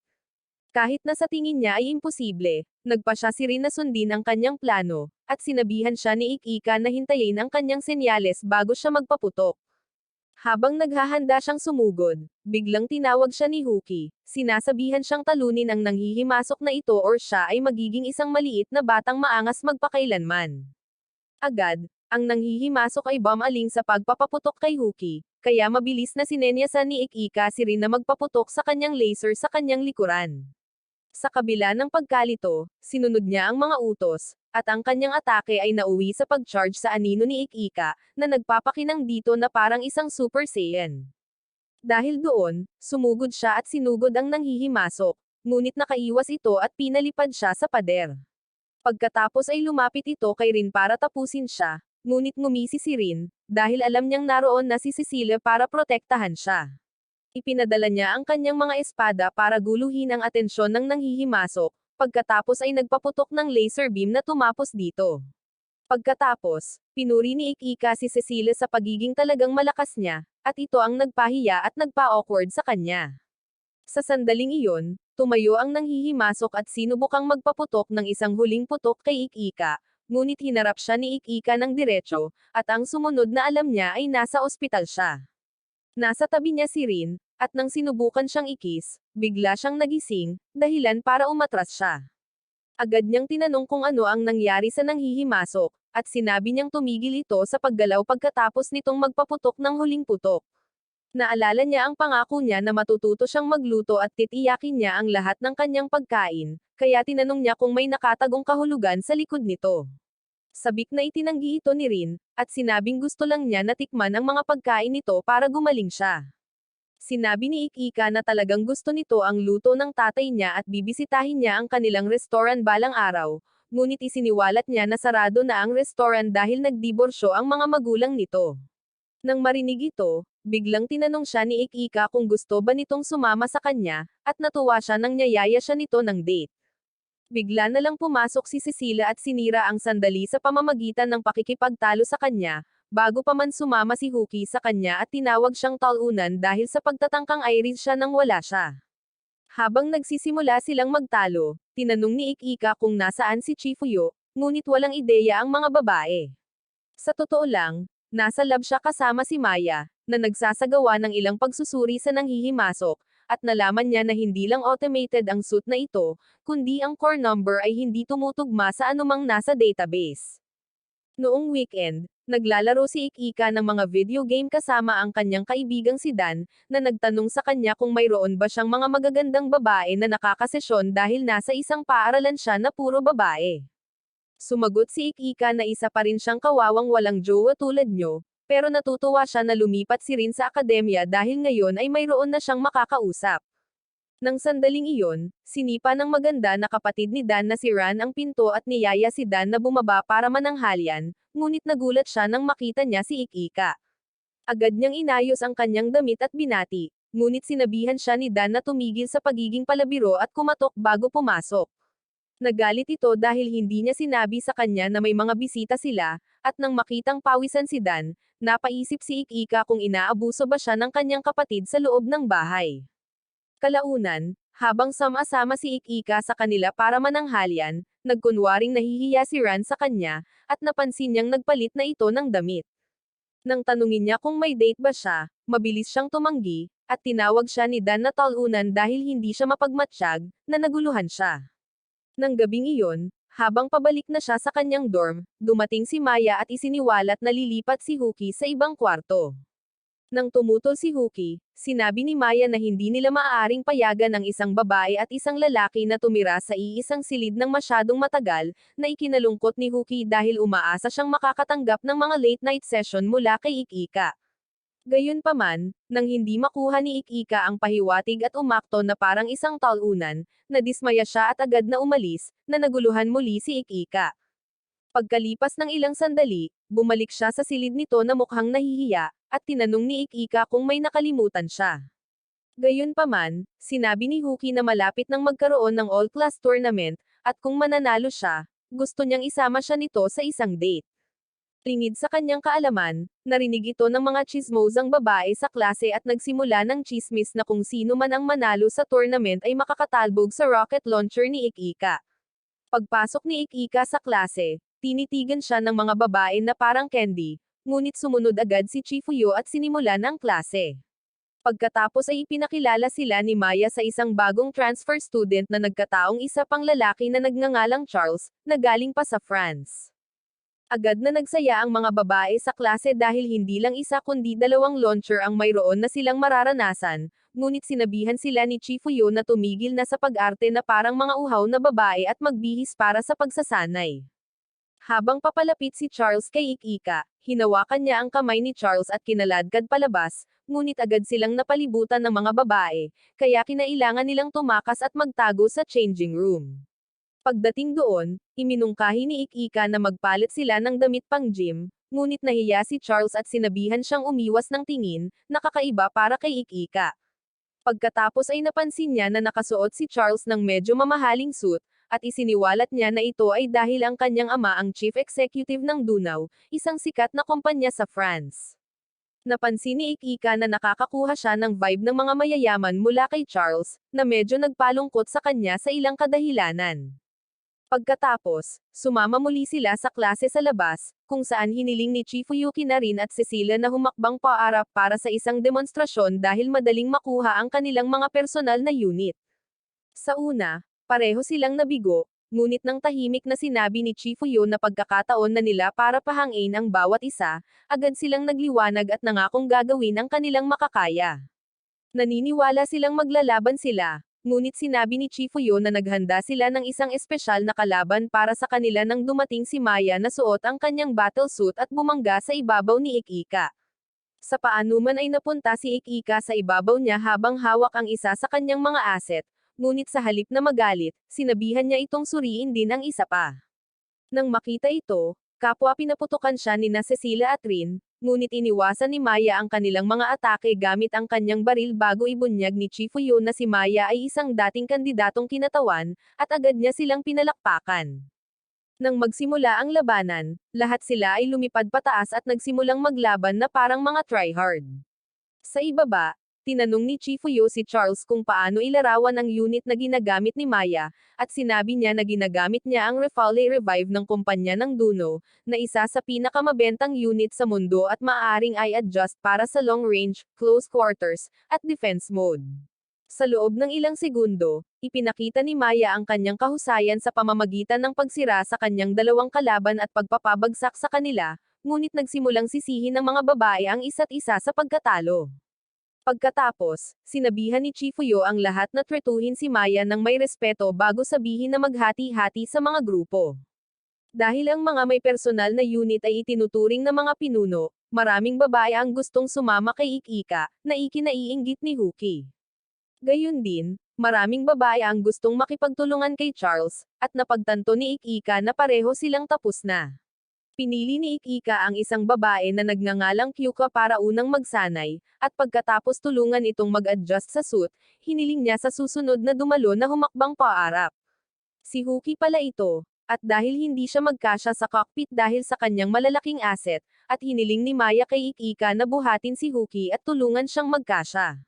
Kahit na sa tingin niya ay imposible, nagpa siya si Rin na sundin ang kanyang plano, at sinabihan siya ni Ikika na hintayin ang kanyang senyales bago siya magpaputok. Habang naghahanda siyang sumugod, biglang tinawag siya ni Huki, sinasabihan siyang talunin ang nanghihimasok na ito or siya ay magiging isang maliit na batang maangas magpakailanman. Agad, ang nanghihimasok ay bumaling sa pagpapaputok kay Huki, kaya mabilis na sinenyasan ni Ikika si Rin na magpaputok sa kanyang laser sa kanyang likuran. Sa kabila ng pagkalito, sinunod niya ang mga utos, at ang kanyang atake ay nauwi sa pag-charge sa anino ni Ikika, na nagpapakinang dito na parang isang Super Saiyan. Dahil doon, sumugod siya at sinugod ang nanghihimasok, ngunit nakaiwas ito at pinalipad siya sa pader. Pagkatapos ay lumapit ito kay Rin para tapusin siya, ngunit ngumisi si Rin, dahil alam niyang naroon na si Cecilia para protektahan siya. Ipinadala niya ang kanyang mga espada para guluhin ang atensyon ng nanghihimasok, pagkatapos ay nagpaputok ng laser beam na tumapos dito. Pagkatapos, pinuri ni Ikika si Cecilia sa pagiging talagang malakas niya, at ito ang nagpahiya at nagpa-awkward sa kanya. Sa sandaling iyon, tumayo ang nanghihimasok at sinubukang magpaputok ng isang huling putok kay Ikika, ngunit hinarap siya ni Ikika ng diretso, at ang sumunod na alam niya ay nasa ospital siya. Nasa tabi niya si Rin, at nang sinubukan siyang ikis, bigla siyang nagising, dahilan para umatras siya. Agad niyang tinanong kung ano ang nangyari sa nanghihimasok, at sinabi niyang tumigil ito sa paggalaw pagkatapos nitong magpaputok ng huling putok. Naalala niya ang pangako niya na matututo siyang magluto at titiyakin niya ang lahat ng kanyang pagkain, kaya tinanong niya kung may nakatagong kahulugan sa likod nito. Sabik na itinanggi ito ni Rin, at sinabing gusto lang niya na tikman ang mga pagkain nito para gumaling siya. Sinabi ni Ikika na talagang gusto nito ang luto ng tatay niya at bibisitahin niya ang kanilang restoran balang araw, ngunit isiniwalat niya na sarado na ang restoran dahil nagdiborsyo ang mga magulang nito. Nang marinig ito, biglang tinanong siya ni Ikika kung gusto ba nitong sumama sa kanya, at natuwa siya nang niyayaya siya nito ng date. Bigla na lang pumasok si Cecilia at sinira ang sandali sa pamamagitan ng pakikipagtalo sa kanya, bago pa man sumama si Huki sa kanya at tinawag siyang talunan dahil sa pagtatangkang Iris siya nang wala siya. Habang nagsisimula silang magtalo, tinanong ni Ikika kung nasaan si Chifuyo, ngunit walang ideya ang mga babae. Sa totoo lang, nasa lab siya kasama si Maya, na nagsasagawa ng ilang pagsusuri sa nanghihimasok, at nalaman niya na hindi lang automated ang suit na ito, kundi ang core number ay hindi tumutugma sa anumang nasa database. Noong weekend, naglalaro si Ikika ng mga video game kasama ang kanyang kaibigang si Dan, na nagtanong sa kanya kung mayroon ba siyang mga magagandang babae na nakakasesyon dahil nasa isang paaralan siya na puro babae. Sumagot si Ikika na isa pa rin siyang kawawang walang jowa tulad nyo, pero natutuwa siya na lumipat si Rin sa akademya dahil ngayon ay mayroon na siyang makakausap. Nang sandaling iyon, sinipa ng maganda na kapatid ni Dan na si Ran ang pinto at niyaya si Dan na bumaba para mananghalian, ngunit nagulat siya nang makita niya si Ikika. Agad niyang inayos ang kanyang damit at binati, ngunit sinabihan siya ni Dan na tumigil sa pagiging palabiro at kumatok bago pumasok. Nagalit ito dahil hindi niya sinabi sa kanya na may mga bisita sila, at nang makitang pawisan si Dan, napaisip si Ikika kung inaabuso ba siya ng kanyang kapatid sa loob ng bahay. Kalaunan, habang sama-sama si Ikika sa kanila para mananghalian, nagkunwaring nahihiya si Ran sa kanya, at napansin niyang nagpalit na ito ng damit. Nang tanungin niya kung may date ba siya, mabilis siyang tumanggi, at tinawag siya ni Dan na talunan dahil hindi siya mapagmatsyag, na naguluhan siya. Nang gabing iyon, habang pabalik na siya sa kanyang dorm, dumating si Maya at isiniwalat na lilipat si Huki sa ibang kwarto. Nang tumutol si Huki, sinabi ni Maya na hindi nila maaaring payagan ang isang babae at isang lalaki na tumira sa iisang silid ng masyadong matagal, na ikinalungkot ni Huki dahil umaasa siyang makakatanggap ng mga late-night session mula kay Ikika. Gayunpaman, nang hindi makuha ni Ikika ang pahiwatig at umakto na parang isang talunan, nadismaya siya at agad na umalis, na naguluhan muli si Ikika. Pagkalipas ng ilang sandali, bumalik siya sa silid nito na mukhang nahihiya, at tinanong ni Ikika kung may nakalimutan siya. Gayunpaman, sinabi ni Huki na malapit nang magkaroon ng all-class tournament, at kung mananalo siya, gusto niyang isama siya nito sa isang date. Lingid sa kanyang kaalaman, narinig ito ng mga tsismosang babae sa klase at nagsimula ng tsismis na kung sino man ang manalo sa tournament ay makakatalbog sa rocket launcher ni Ikika. Pagpasok ni Ikika sa klase, tinitigan siya ng mga babae na parang candy, ngunit sumunod agad si Chifuyo at sinimulan ang klase. Pagkatapos ay ipinakilala sila ni Maya sa isang bagong transfer student na nagkataong isa pang lalaki na nagngangalang Charles, na galing pa sa France. Agad na nagsaya ang mga babae sa klase dahil hindi lang isa kundi dalawang launcher ang mayroon na silang mararanasan, ngunit sinabihan sila ni Chifuyo na tumigil na sa pag-arte na parang mga uhaw na babae at magbihis para sa pagsasanay. Habang papalapit si Charles kay Ik-Ika, hinawakan niya ang kamay ni Charles at kinaladkad palabas, ngunit agad silang napalibutan ng mga babae, kaya kinailangan nilang tumakas at magtago sa changing room. Pagdating doon, iminungkahi ni Ik-Ika na magpalit sila ng damit pang gym, ngunit nahiya si Charles at sinabihan siyang umiwas ng tingin, nakakaiba para kay Ik-Ika. Pagkatapos ay napansin niya na nakasuot si Charles ng medyo mamahaling suit, at isiniwalat niya na ito ay dahil ang kanyang ama ang chief executive ng Dunaw, isang sikat na kumpanya sa France. Napansin ni Ik-Ika na nakakakuha siya ng vibe ng mga mayayaman mula kay Charles, na medyo nagpalungkot sa kanya sa ilang kadahilanan. Pagkatapos, sumama muli sila sa klase sa labas, kung saan hiniling ni Chifuyuki na rin at Cecilia na humakbang paarap para sa isang demonstrasyon dahil madaling makuha ang kanilang mga personal na unit. Sa una, pareho silang nabigo, ngunit nang tahimik na sinabi ni Chifuyo na pagkakataon na nila para pahangin ang bawat isa, agad silang nagliwanag at nangakong gagawin ang kanilang makakaya. Naniniwala silang maglalaban sila, ngunit sinabi ni Chifuyo na naghanda sila ng isang espesyal na kalaban para sa kanila nang dumating si Maya na suot ang kanyang battle suit at bumangga sa ibabaw ni Ik-Ika. Sa paanuman ay napunta si Ik-Ika sa ibabaw niya habang hawak ang isa sa kanyang mga asset, ngunit sa halip na magalit, sinabihan niya itong suriin din ang isa pa. Nang makita ito, kapwa pinaputukan siya ni na Cecilia at Rin, ngunit iniwasan ni Maya ang kanilang mga atake gamit ang kanyang baril bago ibunyag ni Chifuyo na si Maya ay isang dating kandidatong kinatawan, at agad niya silang pinalakpakan. Nang magsimula ang labanan, lahat sila ay lumipad pataas at nagsimulang maglaban na parang mga tryhard. Sa ibaba, tinanong ni Chifuyo si Charles kung paano ilarawan ang unit na ginagamit ni Maya, at sinabi niya na ginagamit niya ang Rafale Revive ng kumpanya ng Duno, na isa sa pinakamabentang unit sa mundo at maaaring i-adjust para sa long range, close quarters, at defense mode. Sa loob ng ilang segundo, ipinakita ni Maya ang kanyang kahusayan sa pamamagitan ng pagsira sa kanyang dalawang kalaban at pagpapabagsak sa kanila, ngunit nagsimulang sisihin ng mga babae ang isa't isa sa pagkatalo. Pagkatapos, sinabihan ni Chifuyo ang lahat na tretuhin si Maya ng may respeto bago sabihin na maghati-hati sa mga grupo. Dahil ang mga may personal na unit ay itinuturing na mga pinuno, maraming babae ang gustong sumama kay Ik-Ika, na ikinaiinggit ni Huki. Gayun din, maraming babae ang gustong makipagtulungan kay Charles, at napagtanto ni Ik-Ika na pareho silang tapos na. Pinili ni Ik-Ika ang isang babae na nagngangalang Kyuka para unang magsanay, at pagkatapos tulungan itong mag-adjust sa suit, hiniling niya sa susunod na dumalo na humakbang paarap. Si Huki pala ito, at dahil hindi siya magkasya sa cockpit dahil sa kanyang malalaking asset, at hiniling ni Maya kay Ik-Ika na buhatin si Huki at tulungan siyang magkasya.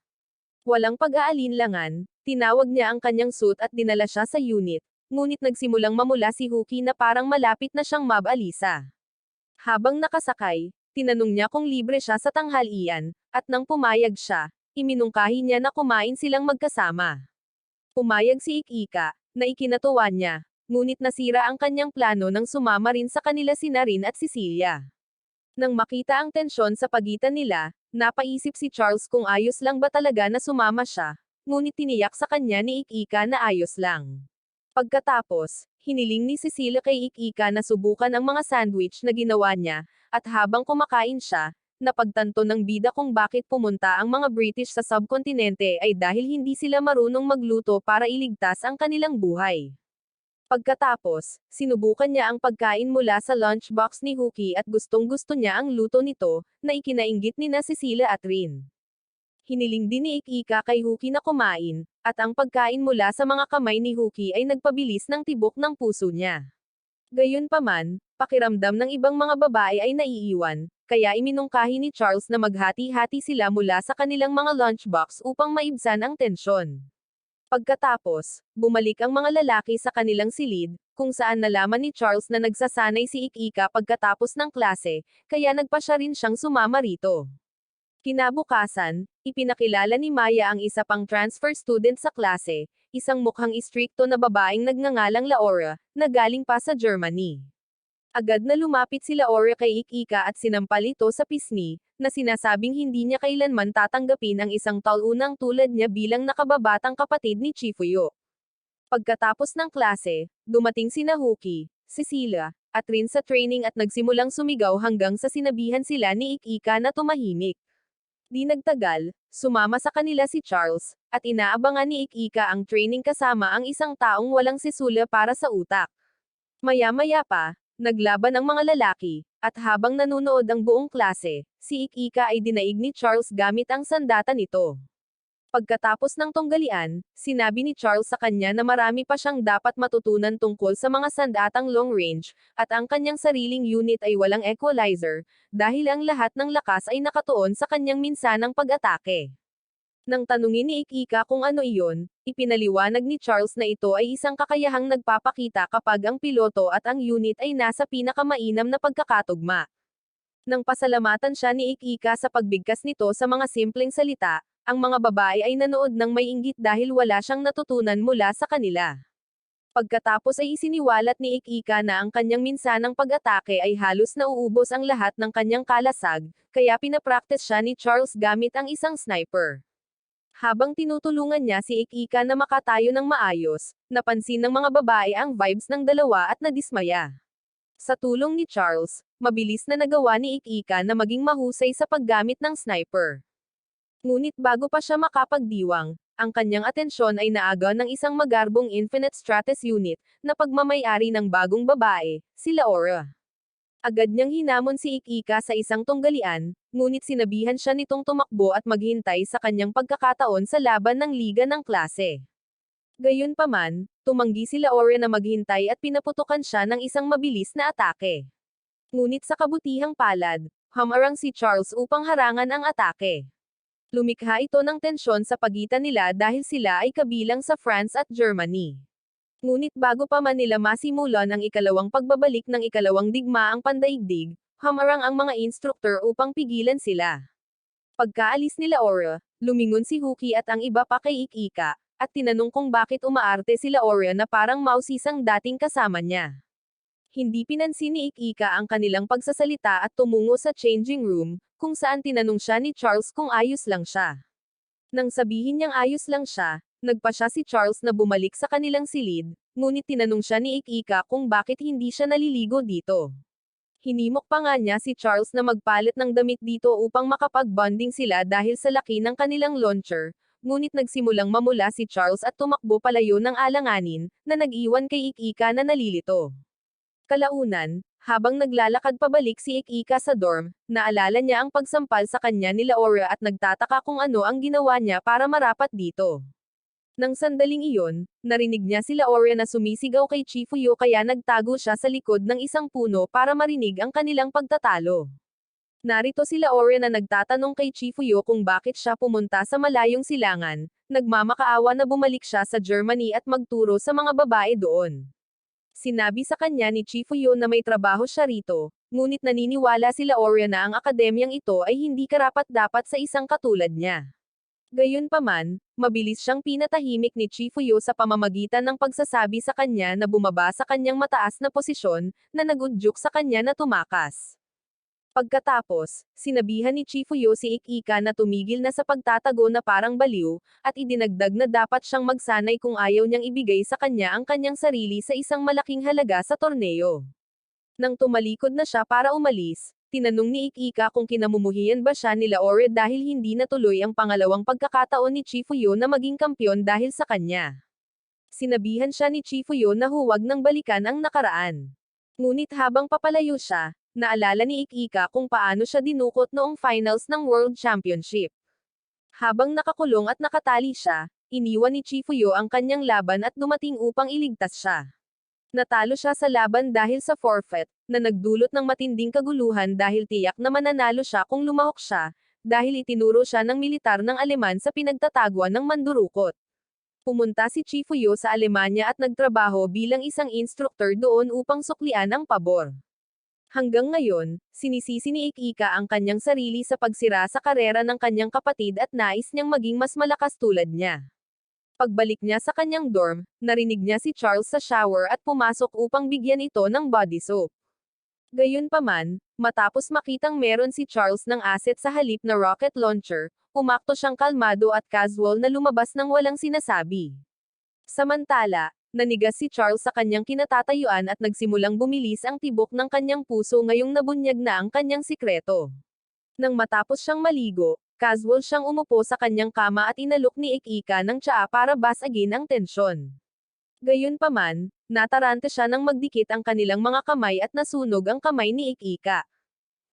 Walang pag-aalinlangan, tinawag niya ang kanyang suit at dinala siya sa unit, ngunit nagsimulang mamula si Huki na parang malapit na siyang mabalisa. Habang nakasakay, tinanong niya kung libre siya sa tanghalian, at nang pumayag siya, iminungkahi niya na kumain silang magkasama. Pumayag si Ik-Ika, na ikinatuwa niya, ngunit nasira ang kanyang plano nang sumama rin sa kanila sina Rin at Cecilia. Nang makita ang tensyon sa pagitan nila, napaisip si Charles kung ayos lang ba talaga na sumama siya, ngunit tiniyak sa kanya ni Ik-Ika na ayos lang. Pagkatapos, hiniling ni Cecilia kay Ik-Ika na subukan ang mga sandwich na ginawa niya, at habang kumakain siya, napagtanto ng bida kung bakit pumunta ang mga British sa subkontinente ay dahil hindi sila marunong magluto para iligtas ang kanilang buhay. Pagkatapos, sinubukan niya ang pagkain mula sa lunchbox ni Huki at gustong-gusto niya ang luto nito, na ikinainggit ni na Cecilia at Rin. Hiniling din ni Ik-Ika kay Huki na kumain, at ang pagkain mula sa mga kamay ni Huki ay nagpabilis ng tibok ng puso niya. Gayunpaman, pakiramdam ng ibang mga babae ay naiiwan, kaya iminungkahi ni Charles na maghati-hati sila mula sa kanilang mga lunchbox upang maibsan ang tensyon. Pagkatapos, bumalik ang mga lalaki sa kanilang silid, kung saan nalaman ni Charles na nagsasanay si Ik-Ika pagkatapos ng klase, kaya nagpa siya rin siyang sumama rito. Kinabukasan, ipinakilala ni Maya ang isa pang transfer student sa klase, isang mukhang istrikto na babaeng nagngangalang Laura, na galing pa sa Germany. Agad na lumapit si Laura kay Ik-Ika at sinampal ito sa pisngi, na sinasabing hindi niya kailanman tatanggapin ang isang talunang tulad niya bilang nakababatang kapatid ni Chifuyo. Pagkatapos ng klase, dumating sina Huki, Cecilia, at rin sa training at nagsimulang sumigaw hanggang sa sinabihan sila ni Ikika na tumahimik. Di nagtagal, sumama sa kanila si Charles, at inaabangan ni Ikika ang training kasama ang isang taong walang sisula para sa utak. Maya-maya pa, naglaban ang mga lalaki, at habang nanunood ang buong klase, si Ikika ay dinaig ni Charles gamit ang sandata nito. Pagkatapos ng tunggalian, sinabi ni Charles sa kanya na marami pa siyang dapat matutunan tungkol sa mga sandatang long range, at ang kanyang sariling unit ay walang equalizer, dahil ang lahat ng lakas ay nakatuon sa kanyang minsanang pag-atake. Nang tanungin ni Ikika kung ano iyon, ipinaliwanag ni Charles na ito ay isang kakayahang nagpapakita kapag ang piloto at ang unit ay nasa pinakamainam na pagkakatugma. Nang pasalamatan siya ni Ikika sa pagbigkas nito sa mga simpleng salita, ang mga babae ay nanood ng may inggit dahil wala siyang natutunan mula sa kanila. Pagkatapos ay isiniwalat ni Ikika na ang kanyang minsanang pag-atake ay halos nauubos ang lahat ng kanyang kalasag, kaya pinapraktis siya ni Charles gamit ang isang sniper. Habang tinutulungan niya si Ikika na makatayo ng maayos, napansin ng mga babae ang vibes ng dalawa at nadismaya. Sa tulong ni Charles, mabilis na nagawa ni Ikika na maging mahusay sa paggamit ng sniper. Ngunit bago pa siya makapagdiwang, ang kanyang atensyon ay naagaw ng isang magarbong Infinite Stratus unit, na pagmamay-ari ng bagong babae, si Laura. Agad niyang hinamon si Ikika sa isang tunggalian, ngunit sinabihan siya nitong tumakbo at maghintay sa kanyang pagkakataon sa laban ng liga ng klase. Gayunpaman, tumanggi si Laura na maghintay at pinaputukan siya ng isang mabilis na atake. Ngunit sa kabutihang palad, humarang si Charles upang harangan ang atake. Lumikha ito ng tensyon sa pagitan nila dahil sila ay kabilang sa France at Germany. Ngunit bago pa man nila masimulan ang ikalawang pagbabalik ng ikalawang digmaang pandaigdig, humarang ang mga instruktor upang pigilan sila. Pagkaalis nila Laura, lumingon si Huki at ang iba pa kay Ikika, at tinanong kung bakit umaarte si Laura na parang mausisang dating kasama niya. Hindi pinansin ni Ikika ang kanilang pagsasalita at tumungo sa changing room, kung saan tinanong siya ni Charles kung ayos lang siya. Nang sabihin niyang ayos lang siya, nagpa siya si Charles na bumalik sa kanilang silid, ngunit tinanong siya ni Ikika kung bakit hindi siya naliligo dito. Hinimok pa nga niya si Charles na magpalit ng damit dito upang makapag-bonding sila dahil sa laki ng kanilang launcher, ngunit nagsimulang mamula si Charles at tumakbo palayo ng alanganin, na nag-iwan kay Ikika na nalilito. Kalaunan, habang naglalakad pabalik si Ikika sa dorm, naalala niya ang pagsampal sa kanya ni Laura at nagtataka kung ano ang ginawa niya para marapat dito. Nang sandaling iyon, narinig niya si Laura na sumisigaw kay Chifuyo kaya nagtago siya sa likod ng isang puno para marinig ang kanilang pagtatalo. Narito si Laura na nagtatanong kay Chifuyo kung bakit siya pumunta sa malayong silangan, nagmamakaawa na bumalik siya sa Germany at magturo sa mga babae doon. Sinabi sa kanya ni Chifuyo na may trabaho siya rito, ngunit naniniwala si Laura na ang akademyang ito ay hindi karapat-dapat sa isang katulad niya. Gayunpaman, mabilis siyang pinatahimik ni Chifuyo sa pamamagitan ng pagsasabi sa kanya na bumaba sa kanyang mataas na posisyon, na nagudyok sa kanya na tumakas. Pagkatapos, sinabihan ni Chifuyo si Ikika na tumigil na sa pagtatago na parang baliw, at idinagdag na dapat siyang magsanay kung ayaw niyang ibigay sa kanya ang kanyang sarili sa isang malaking halaga sa torneo. Nang tumalikod na siya para umalis, tinanong ni Ikika kung kinamumuhian ba siya ni Laura dahil hindi natuloy ang pangalawang pagkakataon ni Chifuyo na maging kampyon dahil sa kanya. Sinabihan siya ni Chifuyo na huwag nang balikan ang nakaraan. Ngunit habang papalayo siya, naalala ni Ikika kung paano siya dinukot noong finals ng World Championship. Habang nakakulong at nakatali siya, iniwan ni Chifuyo ang kanyang laban at dumating upang iligtas siya. Natalo siya sa laban dahil sa forfeit, na nagdulot ng matinding kaguluhan dahil tiyak na mananalo siya kung lumahok siya, dahil itinuro siya ng militar ng Aleman sa pinagtataguan ng mandurukot. Pumunta si Chifuyo sa Alemanya at nagtrabaho bilang isang instruktor doon upang suklian ang pabor. Hanggang ngayon, sinisisi ni Ikika ang kanyang sarili sa pagsira sa karera ng kanyang kapatid at nais niyang maging mas malakas tulad niya. Pagbalik niya sa kanyang dorm, narinig niya si Charles sa shower at pumasok upang bigyan ito ng body soap. Gayunpaman, matapos makitang meron si Charles ng asset sa halip na rocket launcher, umakto siyang kalmado at casual na lumabas ng walang sinasabi. Samantala, Nanigas si Charles sa kanyang kinatatayuan at nagsimulang bumilis ang tibok ng kanyang puso ngayong nabunyag na ang kanyang sikreto. Nang matapos siyang maligo, casual siyang umupo sa kanyang kama at inalok ni Ik-Ika ng tsaa para basagin ang tensyon. Gayunpaman, nataranta siya nang magdikit ang kanilang mga kamay at nasunog ang kamay ni Ik-Ika.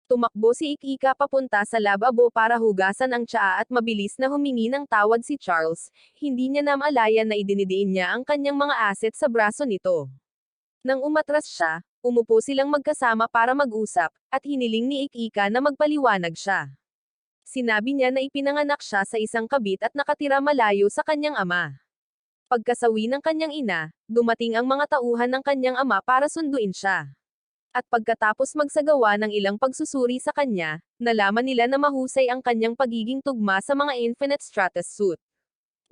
Tumakbo si Ik-Ika papunta sa lababo para hugasan ang tsaa at mabilis na humingi ng tawad si Charles, hindi niya namalayan na idinidiin niya ang kanyang mga asset sa braso nito. Nang umatras siya, umupo silang magkasama para mag-usap, at hiniling ni Ik-Ika na magpaliwanag siya. Sinabi niya na ipinanganak siya sa isang kabit at nakatira malayo sa kanyang ama. Pagkasawi ng kanyang ina, dumating ang mga tauhan ng kanyang ama para sunduin siya. At pagkatapos magsagawa ng ilang pagsusuri sa kanya, nalaman nila na mahusay ang kanyang pagiging tugma sa mga Infinite Stratus suit.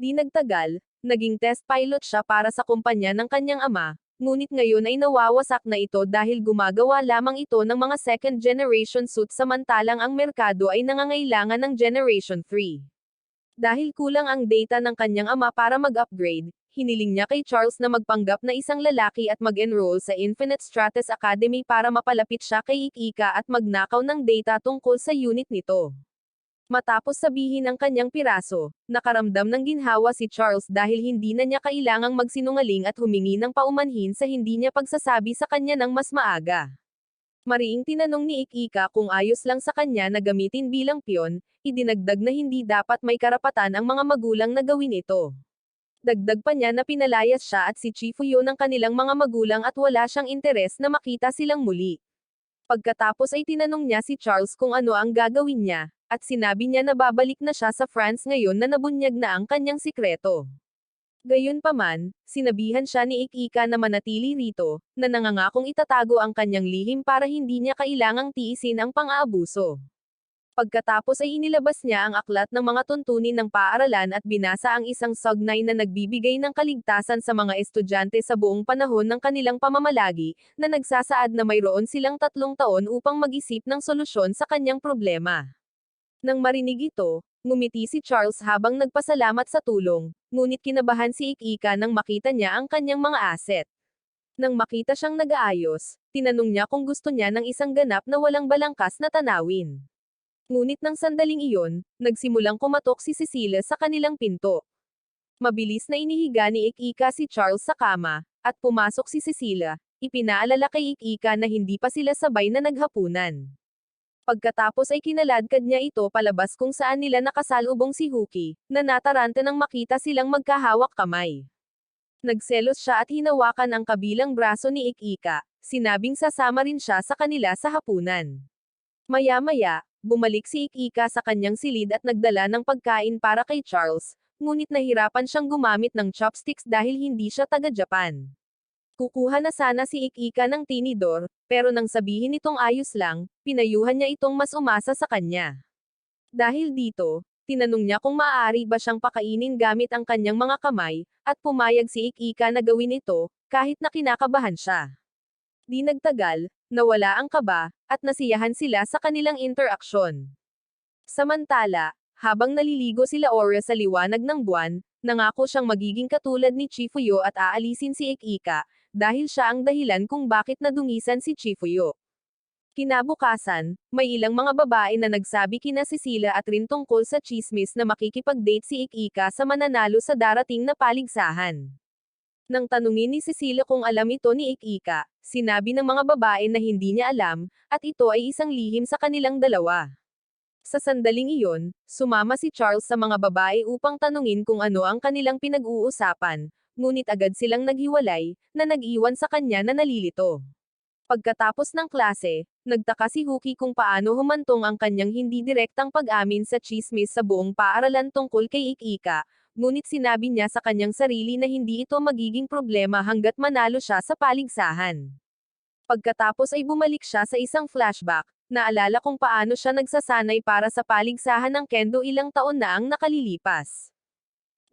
Di nagtagal, naging test pilot siya para sa kumpanya ng kanyang ama, ngunit ngayon ay nawawasak na ito dahil gumagawa lamang ito ng mga second generation suit samantalang ang merkado ay nangangailangan ng Generation 3. Dahil kulang ang data ng kanyang ama para mag-upgrade, hiniling niya kay Charles na magpanggap na isang lalaki at mag-enroll sa Infinite Stratus Academy para mapalapit siya kay Ik-Ika at magnakaw ng data tungkol sa unit nito. Matapos sabihin ang kanyang piraso, nakaramdam ng ginhawa si Charles dahil hindi na niya kailangang magsinungaling at humingi ng paumanhin sa hindi niya pagsasabi sa kanya ng mas maaga. Mariing tinanong ni Ik-Ika kung ayos lang sa kanya na gamitin bilang piyon, idinagdag na hindi dapat may karapatan ang mga magulang na gawin ito. Dagdag pa niya na pinalayas siya at si Chifuyo ng kanilang mga magulang at wala siyang interes na makita silang muli. Pagkatapos ay tinanong niya si Charles kung ano ang gagawin niya, at sinabi niya na babalik na siya sa France ngayon na nabunyag na ang kanyang sikreto. Gayunpaman, sinabihan siya ni Ik-Ika na manatili rito, na nangangakong itatago ang kanyang lihim para hindi niya kailangang tiisin ang pang-aabuso. Pagkatapos ay inilabas niya ang aklat ng mga tuntunin ng paaralan at binasa ang isang sognay na nagbibigay ng kaligtasan sa mga estudyante sa buong panahon ng kanilang pamamalagi, na nagsasaad na mayroon silang 3 taon upang mag-isip ng solusyon sa kanyang problema. Nang marinig ito, ngumiti si Charles habang nagpasalamat sa tulong, ngunit kinabahan si Ik-Ika nang makita niya ang kanyang mga asset. Nang makita siyang nag-aayos, tinanong niya kung gusto niya ng isang ganap na walang balangkas na tanawin. Ngunit nang sandaling iyon, nagsimulang kumatok si Cecilia sa kanilang pinto. Mabilis na inihiga ni Ik-Ika si Charles sa kama, at pumasok si Cecilia, ipinaalala kay Ik-Ika na hindi pa sila sabay na naghapunan. Pagkatapos ay kinaladkad niya ito palabas kung saan nila nakasalubong si Huki, na nataranta nang makita silang magkahawak kamay. Nagselos siya at hinawakan ang kabilang braso ni Ik-Ika, sinabing sasama rin siya sa kanila sa hapunan. Maya-maya, bumalik si Ik-Ika sa kanyang silid at nagdala ng pagkain para kay Charles, ngunit nahirapan siyang gumamit ng chopsticks dahil hindi siya taga-Japan. Kukuha na sana si Ik-Ika ng tinidor, pero nang sabihin nitong ayos lang, pinayuhan niya itong mas umasa sa kanya. Dahil dito, tinanong niya kung maaari ba siyang pakainin gamit ang kanyang mga kamay, at pumayag si Ik-Ika na gawin ito, kahit na kinakabahan siya. Di nagtagal, nawala ang kaba, at nasiyahan sila sa kanilang interaksyon. Samantala, habang naliligo sila Ora sa liwanag ng buwan, nangako siyang magiging katulad ni Chifuyo at aalisin si Ik-Ika, dahil siya ang dahilan kung bakit nadungisan si Chifuyo. Kinabukasan, may ilang mga babae na nagsabi kina Cecilia at rin tungkol sa chismis na makikipag-date si Ik-Ika sa mananalo sa darating na paligsahan. Nang tanungin ni Cecilia kung alam ito ni Ik-Ika, sinabi ng mga babae na hindi niya alam, at ito ay isang lihim sa kanilang dalawa. Sa sandaling iyon, sumama si Charles sa mga babae upang tanungin kung ano ang kanilang pinag-uusapan, ngunit agad silang naghiwalay, na nag-iwan sa kanya na nalilito. Pagkatapos ng klase, nagtaka si Huki kung paano humantong ang kanyang hindi direktang pag-amin sa chismis sa buong paaralan tungkol kay Ik-Ika, ngunit sinabi niya sa kanyang sarili na hindi ito magiging problema hanggat manalo siya sa paligsahan. Pagkatapos ay bumalik siya sa isang flashback, naalala kung paano siya nagsasanay para sa paligsahan ng kendo ilang taon na ang nakalilipas.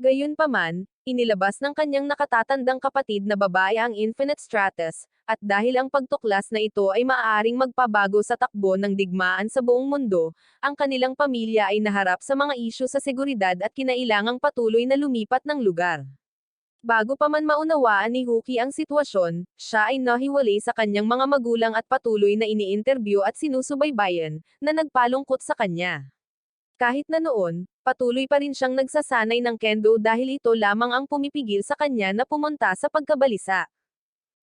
Gayunpaman, inilabas ng kanyang nakatatandang kapatid na babae ang Infinite Stratus, at dahil ang pagtuklas na ito ay maaaring magpabago sa takbo ng digmaan sa buong mundo, ang kanilang pamilya ay naharap sa mga isyu sa seguridad at kinailangang patuloy na lumipat ng lugar. Bago pa man maunawaan ni Huki ang sitwasyon, siya ay nahiwalay sa kanyang mga magulang at patuloy na ini-interview at sinusubaybayan, na nagpalungkot sa kanya. Kahit na noon, patuloy pa rin siyang nagsasanay ng kendo dahil ito lamang ang pumipigil sa kanya na pumunta sa pagkabalisa.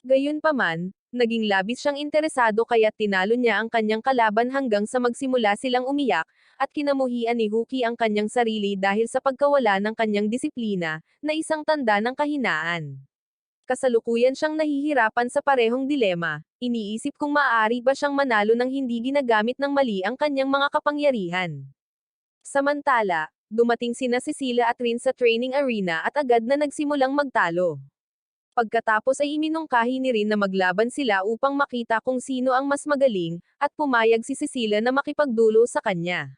Gayunpaman, naging labis siyang interesado kaya't tinalo niya ang kanyang kalaban hanggang sa magsimula silang umiyak, at kinamuhian ni Huki ang kanyang sarili dahil sa pagkawala ng kanyang disiplina, na isang tanda ng kahinaan. Kasalukuyan siyang nahihirapan sa parehong dilema, iniisip kung maaari ba siyang manalo nang hindi ginagamit ng mali ang kanyang mga kapangyarihan. Samantala, dumating sina Cecilia at Rin sa training arena at agad na nagsimulang magtalo. Pagkatapos ay iminungkahi ni Rin na maglaban sila upang makita kung sino ang mas magaling, at pumayag si Cecilia na makipagdulo sa kanya.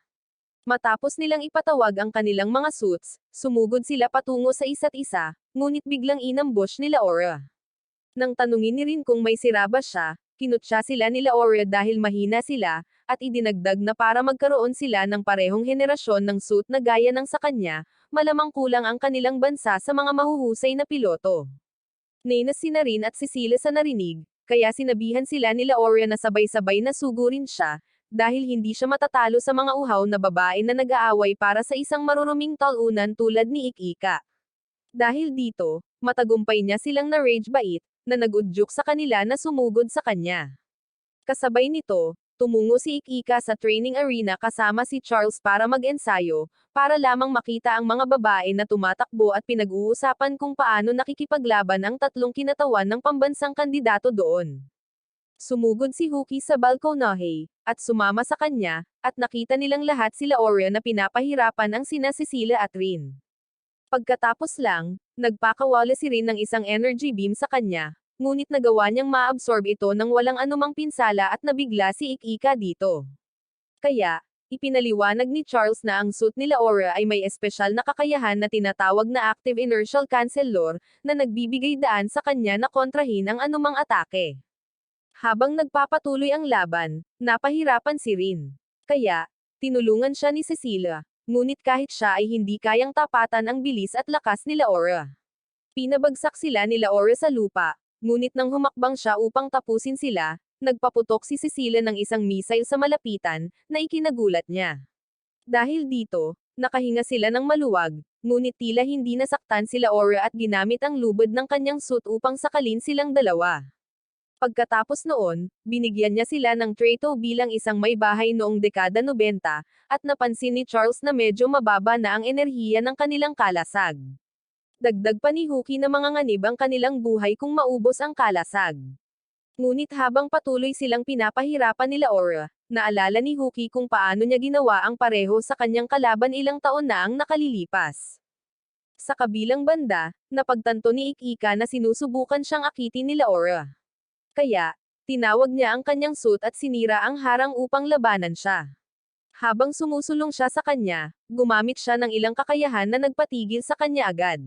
Matapos nilang ipatawag ang kanilang mga suits, sumugod sila patungo sa isa't isa, ngunit biglang inambush nila Aura. Nang tanungin ni Rin kung may sira ba siya, kinutya sila nila Aura dahil mahina sila, at idinagdag na para magkaroon sila ng parehong henerasyon ng suit na gaya ng sa kanya, malamang kulang ang kanilang bansa sa mga mahuhusay na piloto. Nainas sina Rin at Cecilia sa narinig, kaya sinabihan sila nila Aura na sabay-sabay na sugurin siya, dahil hindi siya matatalo sa mga uhaw na babae na nag-aaway para sa isang maruruming talunan tulad ni Ikika. Dahil dito, matagumpay niya silang na-rage bait, na nag-udyok sa kanila na sumugod sa kanya. Kasabay nito, tumungo si Ikika sa training arena kasama si Charles para mag-ensayo, para lamang makita ang mga babae na tumatakbo at pinag-uusapan kung paano nakikipaglaban ang tatlong kinatawan ng pambansang kandidato doon. Sumugod si Huki sa balkonahe, at sumama sa kanya, at nakita nilang lahat sila Aura na pinapahirapan ang sina Cecilia at Rin. Pagkatapos lang, nagpakawala si Rin ng isang energy beam sa kanya, ngunit nagawa niyang ma-absorb ito nang walang anumang pinsala at nabigla si Ikika dito. Kaya, ipinaliwanag ni Charles na ang suit nila Aura ay may espesyal na kakayahan na tinatawag na Active Inertial Cancellor, na nagbibigay daan sa kanya na kontrahin ang anumang atake. Habang nagpapatuloy ang laban, napahirapan si Rin. Kaya, tinulungan siya ni Cecilia, ngunit kahit siya ay hindi kayang tapatan ang bilis at lakas nila Aura. Pinabagsak sila nila Aura sa lupa, ngunit nang humakbang siya upang tapusin sila, nagpaputok si Cecilia ng isang missile sa malapitan, na ikinagulat niya. Dahil dito, nakahinga sila ng maluwag, ngunit tila hindi nasaktan sila Aura at ginamit ang lubid ng kanyang suit upang sakalin silang dalawa. Pagkatapos noon, binigyan niya sila ng Trato bilang isang may bahay noong dekada 90, at napansin ni Charles na medyo mababa na ang enerhiya ng kanilang kalasag. Dagdag pa ni Huki na manganganib ang kanilang buhay kung maubos ang kalasag. Ngunit habang patuloy silang pinapahirapan nila Aura, naalala ni Huki kung paano niya ginawa ang pareho sa kanyang kalaban ilang taon na ang nakalilipas. Sa kabilang banda, napagtanto ni Ikika na sinusubukan siyang akitin nila Aura. Kaya, tinawag niya ang kanyang suit at sinira ang harang upang labanan siya. Habang sumusulong siya sa kanya, gumamit siya ng ilang kakayahan na nagpatigil sa kanya agad.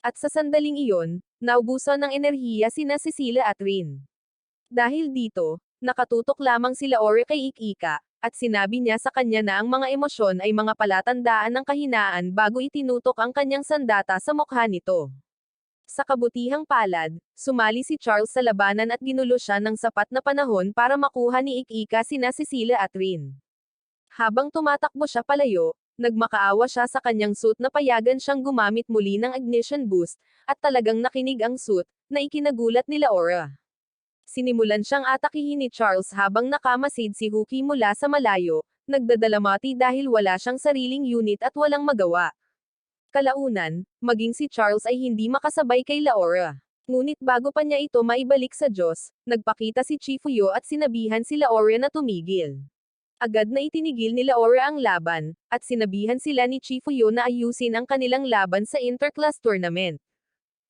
At sa sandaling iyon, naubusan ng enerhiya sina Cecilia at Rin. Dahil dito, nakatutok lamang sila Aura kay Ikika, at sinabi niya sa kanya na ang mga emosyon ay mga palatandaan ng kahinaan bago itinutok ang kanyang sandata sa mukha nito. Sa kabutihang palad, sumali si Charles sa labanan at ginulo siya ng sapat na panahon para makuha ni Ikika sina Cecilia at Rin. Habang tumatakbo siya palayo, nagmakaawa siya sa kanyang suit na payagan siyang gumamit muli ng ignition boost, at talagang nakinig ang suit, na ikinagulat nila Aura. Sinimulan siyang atakihin ni Charles habang nakamasid si Huki mula sa malayo, nagdadalamati dahil wala siyang sariling unit at walang magawa. Kalaunan, maging si Charles ay hindi makasabay kay Aura. Ngunit bago pa niya ito maibalik sa Diyos, nagpakita si Chifuyo at sinabihan sila Aura na tumigil. Agad na itinigil nila Aura ang laban, at sinabihan sila ni Chifuyo na ayusin ang kanilang laban sa interclass tournament.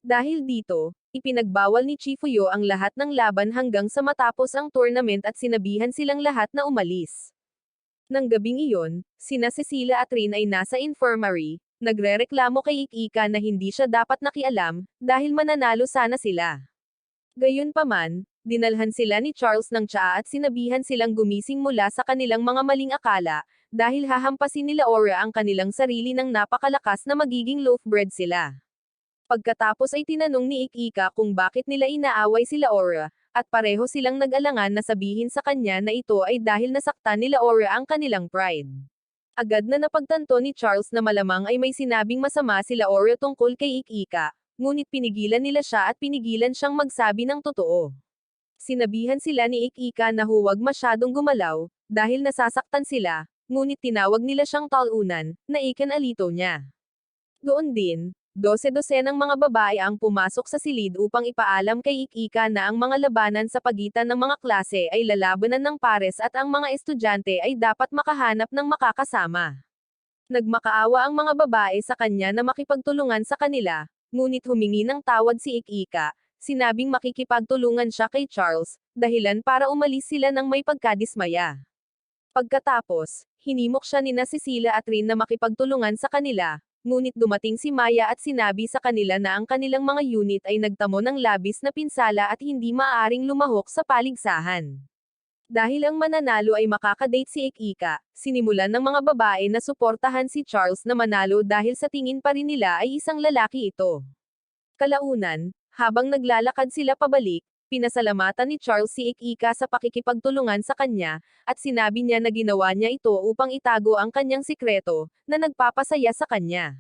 Dahil dito, ipinagbawal ni Chifuyo ang lahat ng laban hanggang sa matapos ang tournament at sinabihan silang lahat na umalis. Nang gabing iyon, sina Cecilia at Rin ay nasa infirmary, nagrereklamo kay Ikika na hindi siya dapat nakialam, dahil mananalo sana sila. Gayunpaman, dinalhan sila ni Charles ng tsaa at sinabihan silang gumising mula sa kanilang mga maling akala, dahil hahampasin nila Aura ang kanilang sarili ng napakalakas na magiging loaf bread sila. Pagkatapos ay tinanong ni Ikika kung bakit nila inaaway sila Aura, at pareho silang nag-alangan na sabihin sa kanya na ito ay dahil nasaktan nila Aura ang kanilang pride. Agad na napagtanto ni Charles na malamang ay may sinabing masama sila Aura tungkol kay Ikika, ngunit pinigilan nila siya at pinigilan siyang magsabi ng totoo. Sinabihan sila ni Ikika na huwag masyadong gumalaw, dahil nasasaktan sila, ngunit tinawag nila siyang talunan, na ikan-alito niya. Doon din, 12-dosenang mga babae ang pumasok sa silid upang ipaalam kay Ikika na ang mga labanan sa pagitan ng mga klase ay lalabanan ng pares at ang mga estudyante ay dapat makahanap ng makakasama. Nagmakaawa ang mga babae sa kanya na makipagtulungan sa kanila, ngunit humingi ng tawad si Ikika, sinabing makikipagtulungan siya kay Charles, dahilan para umalis sila ng may pagkadismaya. Pagkatapos, hinimok siya nina Cecilia at Rin na makipagtulungan sa kanila, ngunit dumating si Maya at sinabi sa kanila na ang kanilang mga unit ay nagtamo ng labis na pinsala at hindi maaaring lumahok sa paligsahan. Dahil ang mananalo ay makakadate si Ikika, sinimulan ng mga babae na suportahan si Charles na manalo dahil sa tingin pa rin nila ay isang lalaki ito. Kalaunan, habang naglalakad sila pabalik, pinasalamatan ni Charles si Ikika sa pakikipagtulungan sa kanya, at sinabi niya na ginawa niya ito upang itago ang kanyang sikreto, na nagpapasaya sa kanya.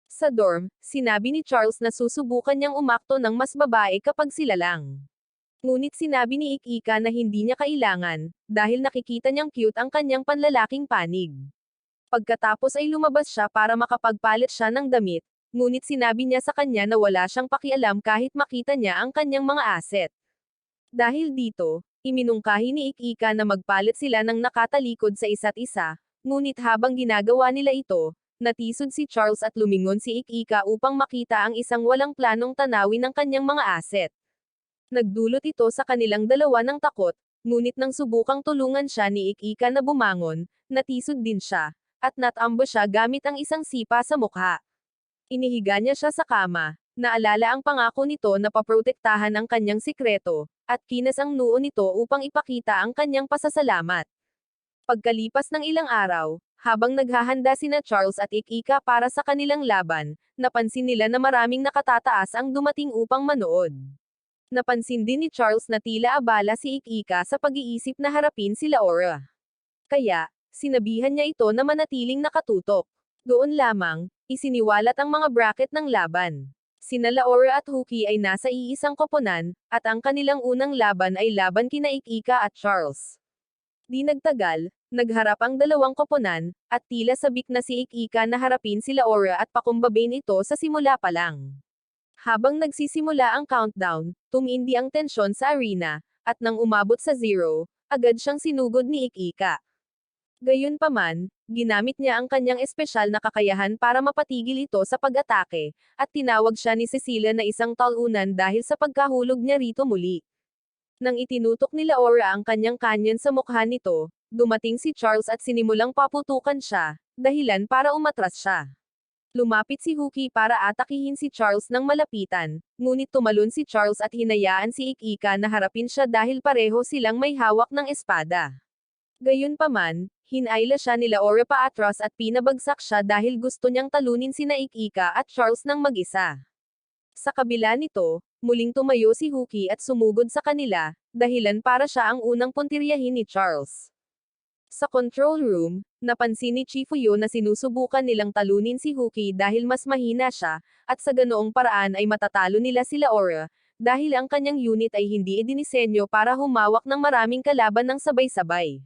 Sa dorm, sinabi ni Charles na susubukan niyang umakto ng mas babae kapag sila lang. Ngunit sinabi ni Ikika na hindi niya kailangan, dahil nakikita niyang cute ang kanyang panlalaking panig. Pagkatapos ay lumabas siya para makapagpalit siya ng damit, ngunit sinabi niya sa kanya na wala siyang pakialam kahit makita niya ang kanyang mga asset. Dahil dito, iminungkahi ni Ikika na magpalit sila ng nakatalikod sa isa't isa, ngunit habang ginagawa nila ito, natisod si Charles at lumingon si Ikika upang makita ang isang walang planong tanawin ng kanyang mga asset. Nagdulot ito sa kanilang dalawa ng takot, ngunit nang subukang tulungan siya ni Ikika na bumangon, natisod din siya, at natambo siya gamit ang isang sipa sa mukha. Inihiga niya siya sa kama, naalala ang pangako nito na paprotektahan ang kanyang sikreto, at kinas ang noo nito upang ipakita ang kanyang pasasalamat. Pagkalipas ng ilang araw, habang naghahanda sina Charles at Ikika para sa kanilang laban, napansin nila na maraming nakatataas ang dumating upang manood. Napansin din ni Charles na tila abala si Ikika sa pag-iisip na harapin sila Aura. Kaya, sinabihan niya ito na manatiling nakatutok. Doon lamang, isiniwalat ang mga bracket ng laban. Sina Laura at Huki ay nasa iisang koponan, at ang kanilang unang laban ay laban kina Ikika at Charles. Di nagtagal, nagharap ang dalawang koponan, at tila sabik na si Ikika na harapin sila Aura at pakumbabin ito sa simula pa lang. Habang nagsisimula ang countdown, tumindi ang tensyon sa arena, at nang umabot sa 0, agad siyang sinugod ni Ikika. Gayunpaman, ginamit niya ang kanyang espesyal na kakayahan para mapatigil ito sa pag-atake, at tinawag siya ni Cecilia na isang talunan dahil sa pagkahulog niya rito muli. Nang itinutok ni Laura ang kanyang kanyon sa mukha nito, dumating si Charles at sinimulang paputukan siya, dahilan para umatras siya. Lumapit si Huki para atakihin si Charles ng malapitan, ngunit tumalon si Charles at hinayaan si Ikika na harapin siya dahil pareho silang may hawak ng espada. Gayunpaman, hinayla siya ni Laura paatras at pinabagsak siya dahil gusto niyang talunin sina Ikika at Charles ng mag-isa. Sa kabila nito, muling tumayo si Huki at sumugod sa kanila, dahilan para siya ang unang puntiryahin ni Charles. Sa control room, napansin ni Chifuyo na sinusubukan nilang talunin si Huki dahil mas mahina siya, at sa ganoong paraan ay matatalo nila sila Aura, dahil ang kanyang unit ay hindi idinisenyo para humawak ng maraming kalaban ng sabay-sabay.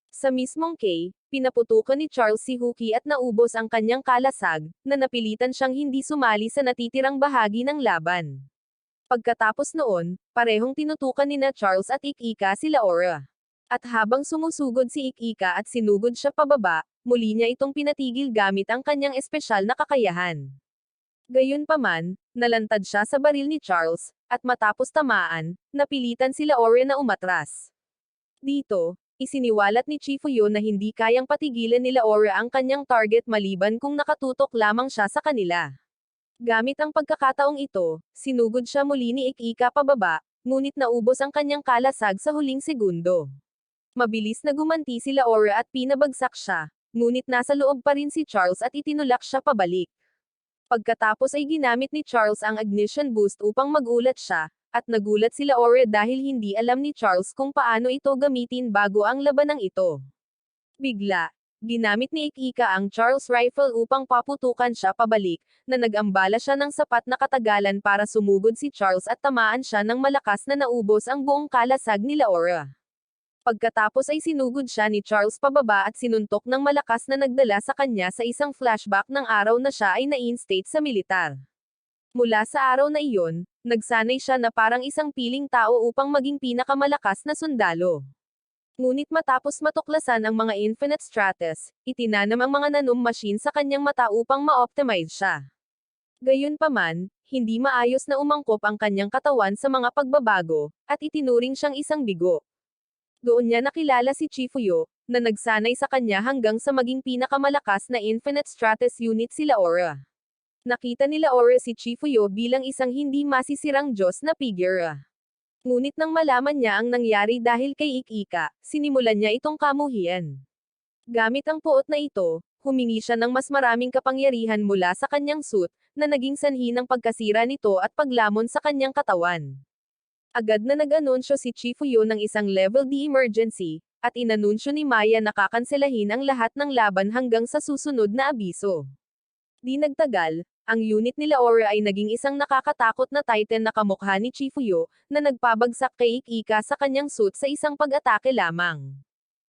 Sa mismong K, pinaputukan ni Charles si Huki at naubos ang kanyang kalasag, na napilitan siyang hindi sumali sa natitirang bahagi ng laban. Pagkatapos noon, parehong tinutukan nina Charles at Ikika sila Aura. At habang sumusugod si Ikika at sinugod siya pababa, muli niya itong pinatigil gamit ang kanyang espesyal na kakayahan. Gayunpaman, nalantad siya sa baril ni Charles, at matapos tamaan, napilitan sila Aura na umatras. Dito, isiniwalat ni Chifuyo na hindi kayang patigilan nila Aura ang kanyang target maliban kung nakatutok lamang siya sa kanila. Gamit ang pagkakataong ito, sinugod siya muli ni Ikika pababa, ngunit naubos ang kanyang kalasag sa huling segundo. Mabilis na gumanti sila Aura at pinabagsak siya, ngunit nasa loob pa rin si Charles at itinulak siya pabalik. Pagkatapos ay ginamit ni Charles ang ignition boost upang magulat siya, at nagulat sila Aura dahil hindi alam ni Charles kung paano ito gamitin bago ang labanang ito. Bigla, ginamit ni Ikika ang Charles rifle upang paputukan siya pabalik, na nag-ambala siya ng sapat na katagalan para sumugod si Charles at tamaan siya ng malakas na naubos ang buong kalasag ni Aura. Pagkatapos ay sinugod siya ni Charles pababa at sinuntok ng malakas na nagdala sa kanya sa isang flashback ng araw na siya ay na-instate sa militar. Mula sa araw na iyon, nagsanay siya na parang isang piling tao upang maging pinakamalakas na sundalo. Ngunit matapos matuklasan ang mga Infinite Stratus, itinanam ang mga nanom machine sa kanyang mata upang ma-optimize siya. Gayunpaman, hindi maayos na umangkop ang kanyang katawan sa mga pagbabago, at itinuring siyang isang bigo. Doon niya nakilala si Chifuyo, na nagsanay sa kanya hanggang sa maging pinakamalakas na Infinite Stratus unit si Aura. Nakita ni Aura si Chifuyo bilang isang hindi masisirang Diyos na figure. Ngunit nang malaman niya ang nangyari dahil kay Ikika, sinimulan niya itong kamuhian. Gamit ang puot na ito, humingi siya ng mas maraming kapangyarihan mula sa kanyang suit, na naging sanhi ng pagkasira nito at paglamon sa kanyang katawan. Agad na nag-anunsyo si Chifuyo ng isang level D emergency, at inanunsyo ni Maya na kakanselahin ang lahat ng laban hanggang sa susunod na abiso. Di nagtagal, ang unit ni Aura ay naging isang nakakatakot na titan na kamukha ni Chifuyo, na nagpabagsak kay Ikika sa kanyang suit sa isang pag-atake lamang.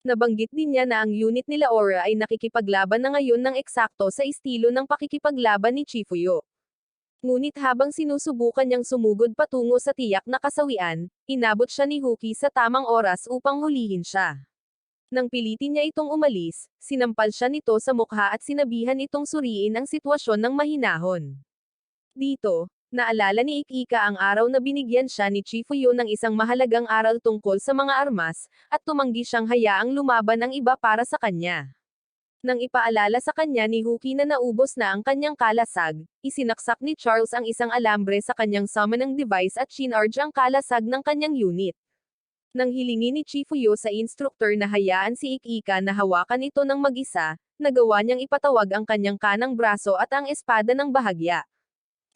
Nabanggit din niya na ang unit ni Aura ay nakikipaglaban na ngayon ng eksakto sa estilo ng pakikipaglaban ni Chifuyo. Ngunit habang sinusubukan niyang sumugod patungo sa tiyak na kasawian, inabot siya ni Huki sa tamang oras upang hulihin siya. Nang pilitin niya itong umalis, sinampal siya nito sa mukha at sinabihan itong suriin ang sitwasyon ng mahinahon. Dito, naalala ni Ikika ang araw na binigyan siya ni Chifuyo ng isang mahalagang aral tungkol sa mga armas, at tumanggi siyang hayaang lumaban ang iba para sa kanya. Nang ipaalala sa kanya ni Huki na naubos na ang kanyang kalasag, isinaksak ni Charles ang isang alambre sa kanyang summoning device at shinarge ang kalasag ng kanyang unit. Nang hilingi ni Chifuyo sa instructor na hayaan si Ikika na hawakan ito ng mag-isa, nagawa niyang ipatawag ang kanyang kanang braso at ang espada ng bahagya.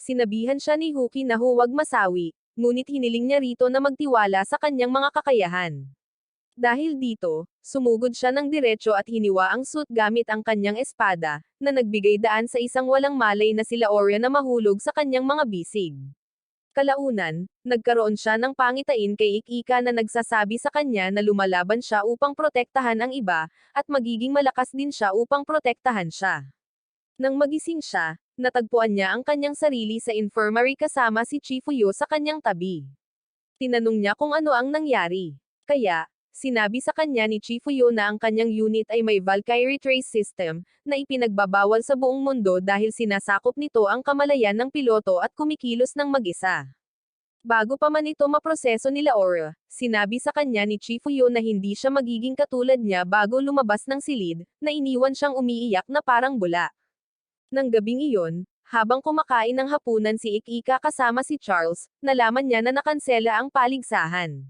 Sinabihan siya ni Huki na huwag masawi, ngunit hiniling niya rito na magtiwala sa kanyang mga kakayahan. Dahil dito, sumugod siya ng diretso at hiniwa ang suit gamit ang kanyang espada, na nagbigay daan sa isang walang malay na si Aura na mahulog sa kanyang mga bisig. Kalaunan, nagkaroon siya ng pangitain kay Ikika na nagsasabi sa kanya na lumalaban siya upang protektahan ang iba, at magiging malakas din siya upang protektahan siya. Nang magising siya, natagpuan niya ang kanyang sarili sa infirmary kasama si Chifuyo sa kanyang tabi. Tinanong niya kung ano ang nangyari. Kaya, sinabi sa kanya ni Chifuyo na ang kanyang unit ay may Valkyrie Trace System, na ipinagbabawal sa buong mundo dahil sinasakop nito ang kamalayan ng piloto at kumikilos ng mag-isa. Bago pa man ito maproseso ni Aura, sinabi sa kanya ni Chifuyo na hindi siya magiging katulad niya bago lumabas ng silid, na iniwan siyang umiiyak na parang bula. Nang gabing iyon, habang kumakain ng hapunan si Ikika kasama si Charles, nalaman niya na nakansela ang paligsahan.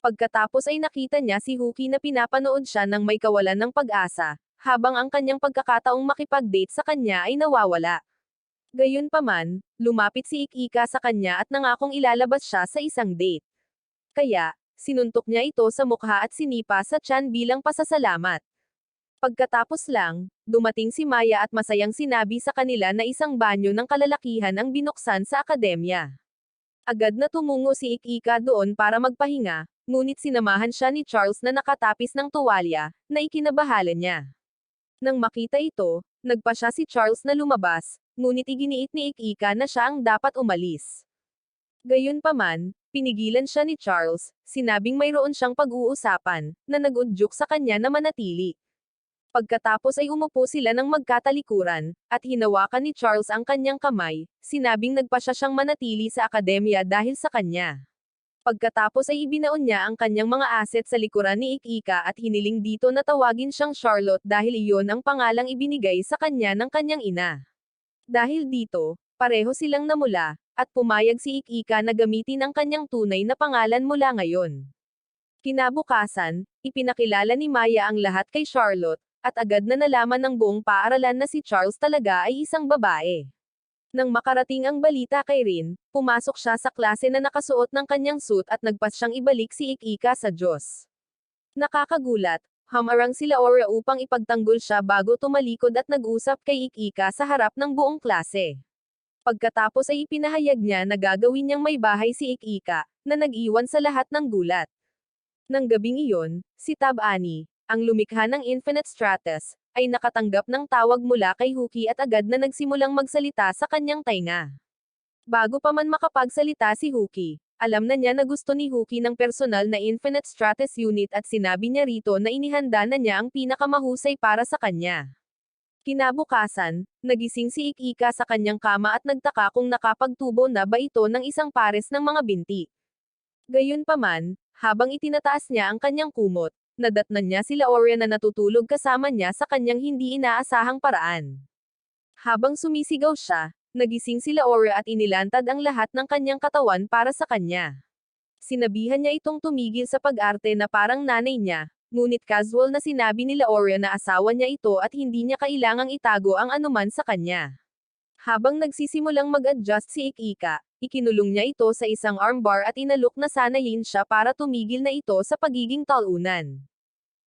Pagkatapos ay nakita niya si Huki na pinapanood siya ng may kawalan ng pag-asa, habang ang kanyang pagkakataong makipag-date sa kanya ay nawawala. Gayunpaman, lumapit si Ikika sa kanya at nangakong ilalabas siya sa isang date. Kaya, sinuntok niya ito sa mukha at sinipa sa tiyan bilang pasasalamat. Pagkatapos lang, dumating si Maya at masayang sinabi sa kanila na isang banyo ng kalalakihan ang binuksan sa akademya. Agad na tumungo si Ikika doon para magpahinga, ngunit sinamahan siya ni Charles na nakatapis ng tuwalya, na ikinabahala niya. Nang makita ito, nagpa siya si Charles na lumabas, ngunit iginiit ni Ikika na siya ang dapat umalis. Gayunpaman, pinigilan siya ni Charles, sinabing mayroon siyang pag-uusapan, na nag-udyok sa kanya na manatili. Pagkatapos ay umupo sila ng magkatalikuran, at hinawakan ni Charles ang kanyang kamay, sinabing nagpa siya siyang manatili sa akademya dahil sa kanya. Pagkatapos ay ibinaon niya ang kanyang mga asset sa likuran ni Ikika at hiniling dito na tawagin siyang Charlotte dahil iyon ang pangalang ibinigay sa kanya ng kanyang ina. Dahil dito, pareho silang namula, at pumayag si Ikika na gamitin ang kanyang tunay na pangalan mula ngayon. Kinabukasan, ipinakilala ni Maya ang lahat kay Charlotte, at agad na nalaman ng buong paaralan na si Charles talaga ay isang babae. Nang makarating ang balita kay Rin, pumasok siya sa klase na nakasuot ng kanyang suit at nagpas siyang ibalik si Ik-ika sa Diyos. Nakakagulat, humarang sila Aura upang ipagtanggol siya bago tumalikod at nag-usap kay Ik-ika sa harap ng buong klase. Pagkatapos ay ipinahayag niya na gagawin niyang may bahay si Ik-ika, na nag-iwan sa lahat ng gulat. Nang gabing iyon, si Tab-ani, ang lumikha ng Infinite Stratus, ay nakatanggap ng tawag mula kay Huki at agad na nagsimulang magsalita sa kanyang tainga. Bago pa man makapagsalita si Huki, alam na niya na gusto ni Huki ng personal na Infinite Stratus unit at sinabi niya rito na inihanda na niya ang pinakamahusay para sa kanya. Kinabukasan, nagising si Ik-ika sa kanyang kama at nagtaka kung nakapagtubo na ba ito ng isang pares ng mga binti. Gayunpaman, habang itinataas niya ang kanyang kumot, nadatnan niya sila Aura na natutulog kasama niya sa kanyang hindi inaasahang paraan. Habang sumisigaw siya, nagising sila Aura at inilantad ang lahat ng kanyang katawan para sa kanya. Sinabihan niya itong tumigil sa pag-arte na parang nanay niya, ngunit casual na sinabi nila Aura na asawa niya ito at hindi niya kailangang itago ang anuman sa kanya. Habang nagsisimulang mag-adjust si Ik-ika, ikinulong niya ito sa isang armbar at inalok na sanayin siya para tumigil na ito sa pagiging talunan.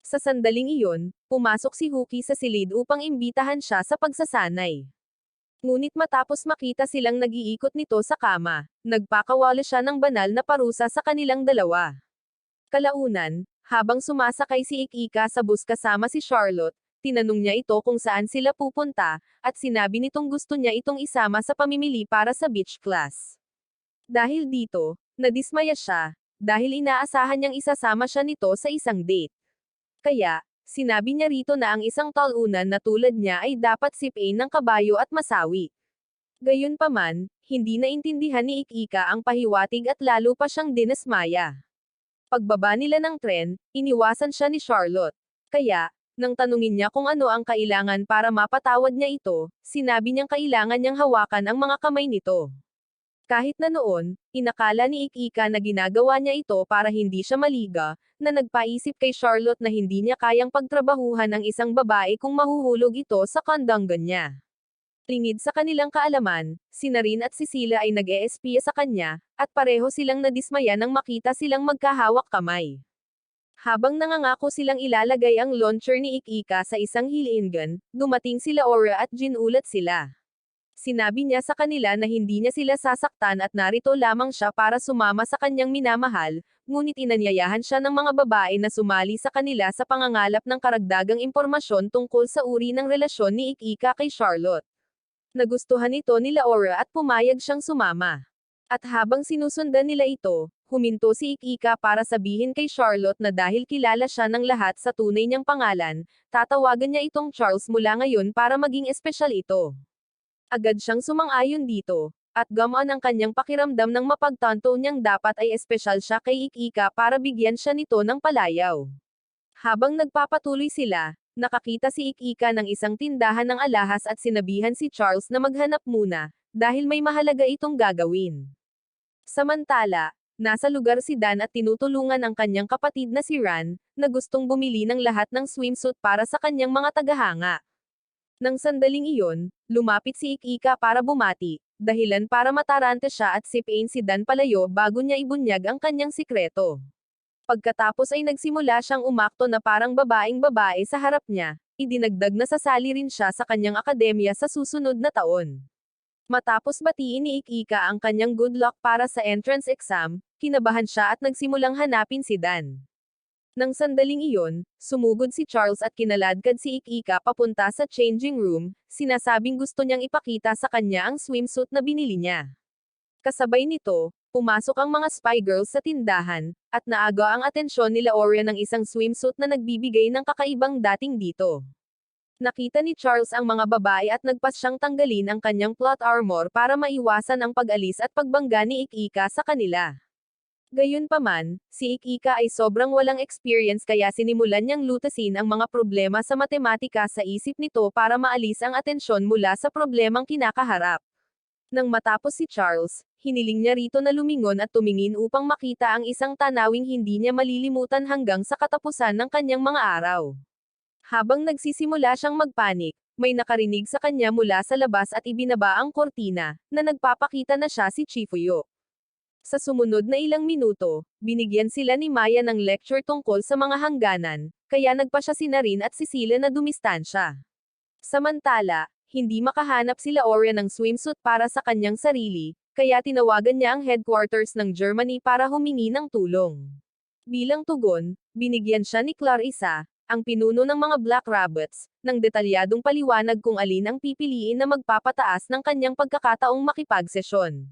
Sa sandaling iyon, pumasok si Huki sa silid upang imbitahan siya sa pagsasanay. Ngunit matapos makita silang nag-iikot nito sa kama, nagpakawala siya ng banal na parusa sa kanilang dalawa. Kalaunan, habang sumasakay si Ik-ika sa bus kasama si Charlotte, tinanong niya ito kung saan sila pupunta, at sinabi nitong gusto niya itong isama sa pamimili para sa beach class. Dahil dito, nadismaya siya, dahil inaasahan niyang isasama siya nito sa isang date. Kaya, sinabi niya rito na ang isang talunan na tulad niya ay dapat sipain ng kabayo at masawi. Gayunpaman, hindi naintindihan ni Ik-ika ang pahiwatig at lalo pa siyang dinasmaya. Pagbaba nila ng tren, iniwasan siya ni Charlotte. Kaya, nang tanungin niya kung ano ang kailangan para mapatawad niya ito, sinabi niyang kailangan niyang hawakan ang mga kamay nito. Kahit na noon, inakala ni Ik-ika na ginagawa niya ito para hindi siya maliga, na nagpaisip kay Charlotte na hindi niya kayang pagtrabahuhan ang isang babae kung mahuhulog ito sa kandanggan niya. Lingid sa kanilang kaalaman, si Rin at si Sila ay nag-eespiya sa kanya, at pareho silang nadismaya nang makita silang magkahawak kamay. Habang nangangako silang ilalagay ang launcher ni Ik-ika sa isang helium gun, dumating sila Aura at ginulat sila. Sinabi niya sa kanila na hindi niya sila sasaktan at narito lamang siya para sumama sa kanyang minamahal, ngunit inanyayahan siya ng mga babae na sumali sa kanila sa pangangalap ng karagdagang impormasyon tungkol sa uri ng relasyon ni Ik-ika kay Charlotte. Nagustuhan ito nila Aura at pumayag siyang sumama. At habang sinusundan nila ito, huminto si Ik-ika para sabihin kay Charlotte na dahil kilala siya ng lahat sa tunay niyang pangalan, tatawagan niya itong Charles mula ngayon para maging espesyal ito. Agad siyang sumang-ayon dito, at gamaan ang kanyang pakiramdam ng mapagtanto niyang dapat ay espesyal siya kay Ik-ika para bigyan siya nito ng palayaw. Habang nagpapatuloy sila, nakakita si Ik-ika ng isang tindahan ng alahas at sinabihan si Charles na maghanap muna, dahil may mahalaga itong gagawin. Samantala, nasa lugar si Dan at tinutulungan ang kanyang kapatid na si Ran, na gustong bumili ng lahat ng swimsuit para sa kanyang mga tagahanga. Nang sandaling iyon, lumapit si Ik-ika para bumati, dahilan para matarante siya at sipain si Dan palayo bago niya ibunyag ang kanyang sikreto. Pagkatapos ay nagsimula siyang umakto na parang babaeng babae sa harap niya, idinagdag na sasali rin siya sa kanyang akademya sa susunod na taon. Matapos batiin ni Ik-ika ang kanyang good luck para sa entrance exam, kinabahan siya at nagsimulang hanapin si Dan. Nang sandaling iyon, sumugod si Charles at kinaladkad si Ik-ika papunta sa changing room, sinasabing gusto niyang ipakita sa kanya ang swimsuit na binili niya. Kasabay nito, pumasok ang mga spy girls sa tindahan, at naaga ang atensyon nila Aura ng isang swimsuit na nagbibigay ng kakaibang dating dito. Nakita ni Charles ang mga babae at nagpas siyang tanggalin ang kanyang plot armor para maiwasan ang pag-alis at pagbangga ni Ik-ika sa kanila. Gayunpaman, si Ik-ika ay sobrang walang experience kaya sinimulan niyang lutasin ang mga problema sa matematika sa isip nito para maalis ang atensyon mula sa problemang kinakaharap. Nang matapos si Charles, hiniling niya rito na lumingon at tumingin upang makita ang isang tanawing hindi niya malilimutan hanggang sa katapusan ng kanyang mga araw. Habang nagsisimula siyang magpanik, may nakarinig sa kanya mula sa labas at ibinaba ang kortina, na nagpapakita na siya si Chifuyo. Sa sumunod na ilang minuto, binigyan sila ni Maya ng lecture tungkol sa mga hangganan, kaya nagpa siya si Narin at si Sila na dumistansya. Samantala, hindi makahanap sila Ora ng swimsuit para sa kanyang sarili, kaya tinawagan niya ang headquarters ng Germany para humingi ng tulong. Bilang tugon, binigyan siya ni Clarissa, ang pinuno ng mga Black Rabbits, ng detalyadong paliwanag kung alin ang pipiliin na magpapataas ng kanyang pagkakataong makipagsesyon.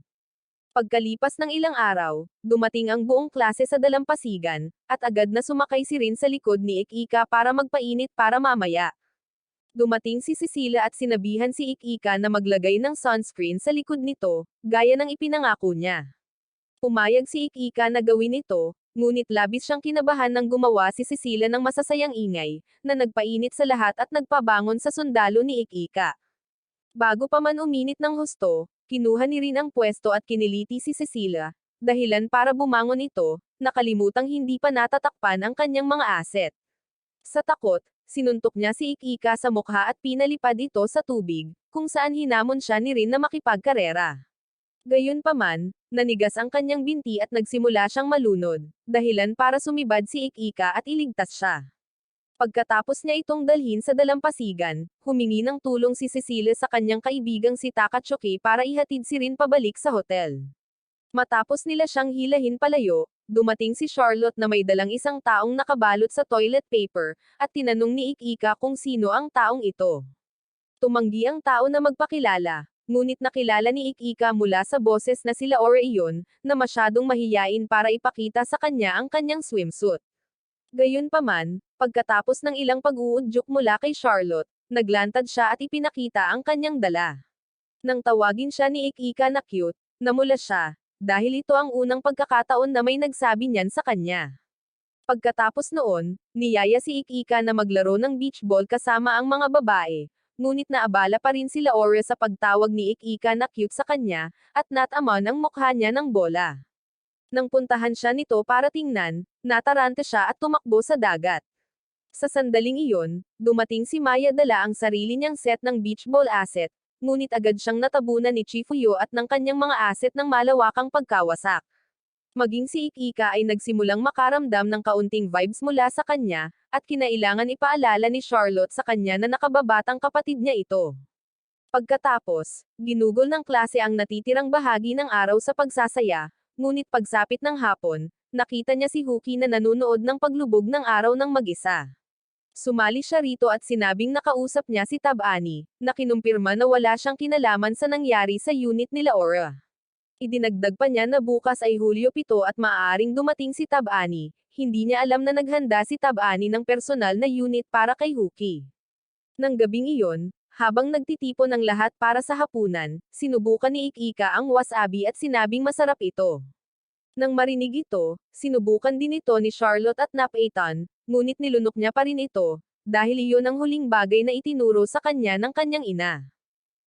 Pagkalipas ng ilang araw, dumating ang buong klase sa dalampasigan, at agad na sumakay si Rin sa likod ni Ikika para magpainit para mamaya. Dumating si Cecilia at sinabihan si Ikika na maglagay ng sunscreen sa likod nito, gaya ng ipinangako niya. Pumayag si Ikika na gawin ito, ngunit labis siyang kinabahan nang gumawa si Cecilia ng masasayang ingay, na nagpainit sa lahat at nagpabangon sa sundalo ni Ikika. Bago pa man uminit ng husto, kinuha ni Rin ang pwesto at kiniliti si Cecilia, dahilan para bumangon ito, nakalimutang hindi pa natatakpan ang kanyang mga aset. Sa takot, sinuntok niya si Ikika sa mukha at pinalipad ito sa tubig, kung saan hinamon siya ni Rin na makipagkarera. Gayunpaman, nanigas ang kanyang binti at nagsimula siyang malunod, dahilan para sumibad si Ikika at iligtas siya. Pagkatapos niya itong dalhin sa dalampasigan, humingi ng tulong si Cecilia sa kanyang kaibigang si Takatsuki para ihatid si Rin pabalik sa hotel. Matapos nila siyang hilahin palayo, dumating si Charlotte na may dalang isang taong nakabalot sa toilet paper, at tinanong ni Ikika kung sino ang taong ito. Tumanggi ang tao na magpakilala, ngunit nakilala ni Ikika mula sa boses na sila Ora iyon, na masyadong mahiyain para ipakita sa kanya ang kanyang swimsuit. Gayunpaman, pagkatapos ng ilang pag-uudyok mula kay Charlotte, naglantad siya at ipinakita ang kanyang dala. Nang tawagin siya ni Ikika na cute, namula siya, dahil ito ang unang pagkakataon na may nagsabi niyan sa kanya. Pagkatapos noon, niyaya si Ikika na maglaro ng beach ball kasama ang mga babae, ngunit naabala pa rin sila Ora sa pagtawag ni Ikika na cute sa kanya, at nataman ang mukha niya ng bola. Nang puntahan siya nito para tingnan, natarante siya at tumakbo sa dagat. Sa sandaling iyon, dumating si Maya dala ang sarili niyang set ng beach ball asset, ngunit agad siyang natabunan ni Chifuyo at ng kanyang mga asset ng malawakang pagkawasak. Maging si Ikika ay nagsimulang makaramdam ng kaunting vibes mula sa kanya, at kinailangan ipaalala ni Charlotte sa kanya na nakababatang kapatid niya ito. Pagkatapos, ginugol ng klase ang natitirang bahagi ng araw sa pagsasaya, ngunit pagsapit ng hapon, nakita niya si Huki na nanunood ng paglubog ng araw ng mag-isa. Sumali siya rito at sinabing nakausap niya si Tab-Ani, na kinumpirma na wala siyang kinalaman sa nangyari sa unit nila Ora. Idinagdag pa niya na bukas ay Hulyo 7 at maaaring dumating si Tab-Ani, hindi niya alam na naghanda si Tab-Ani ng personal na unit para kay Huki. Nang gabing iyon, habang nagtitipon ang lahat para sa hapunan, sinubukan ni Ikika ang wasabi at sinabing masarap ito. Nang marinig ito, sinubukan din ito ni Charlotte at Napaitan, ngunit nilunok niya pa rin ito, dahil iyon ang huling bagay na itinuro sa kanya ng kanyang ina.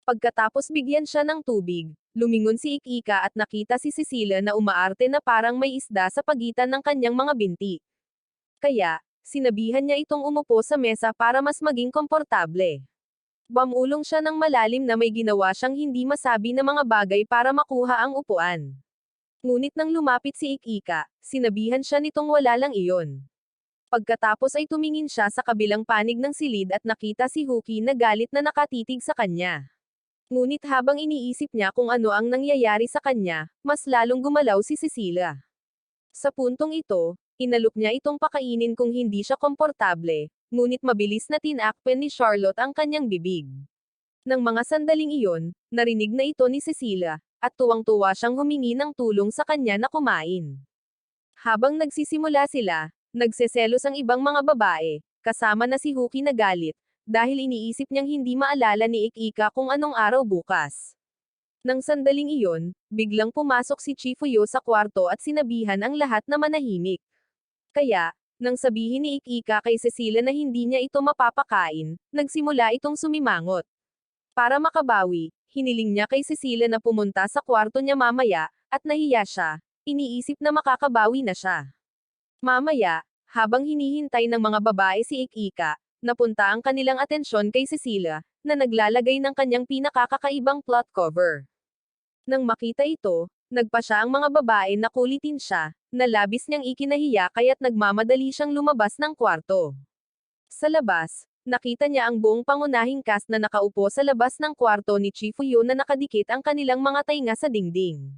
Pagkatapos bigyan siya ng tubig, lumingon si Ikika at nakita si Cecilia na umaarte na parang may isda sa pagitan ng kanyang mga binti. Kaya, sinabihan niya itong umupo sa mesa para mas maging komportable. Bumulong siya ng malalim na may ginawa siyang hindi masabi na mga bagay para makuha ang upuan. Ngunit nang lumapit si Ikika, sinabihan siya nitong wala lang iyon. Pagkatapos ay tumingin siya sa kabilang panig ng silid at nakita si Huki na galit na nakatitig sa kanya. Ngunit habang iniisip niya kung ano ang nangyayari sa kanya, mas lalong gumalaw si Cecilia. Sa puntong ito, inalok niya itong pakainin kung hindi siya komportable, ngunit mabilis na tinakpan ni Charlotte ang kanyang bibig. Nang mga sandaling iyon, narinig na ito ni Cecilia, at tuwang-tuwa siyang humingi ng tulong sa kanya na kumain. Habang nagsisimula sila, nagseselos ang ibang mga babae, kasama na si Huki na galit, dahil iniisip niyang hindi maalala ni Ikika kung anong araw bukas. Nang sandaling iyon, biglang pumasok si Chifuyo sa kwarto at sinabihan ang lahat na manahimik. Kaya, nang sabihin ni Ikika kay Cecilia na hindi niya ito mapapakain, nagsimula itong sumimangot. Para makabawi, hiniling niya kay Cecilia na pumunta sa kwarto niya mamaya, at nahiya siya, iniisip na makakabawi na siya. Mamaya, habang hinihintay ng mga babae si Ikika, napunta ang kanilang atensyon kay Cecilia, na naglalagay ng kanyang pinakakakaibang plot cover. Nang makita ito, nagpa siya ang mga babae na kulitin siya, na labis niyang ikinahiya kaya't nagmamadali siyang lumabas ng kwarto. Sa labas, nakita niya ang buong pangunahing cast na nakaupo sa labas ng kwarto ni Chifuyo na nakadikit ang kanilang mga tainga sa dingding.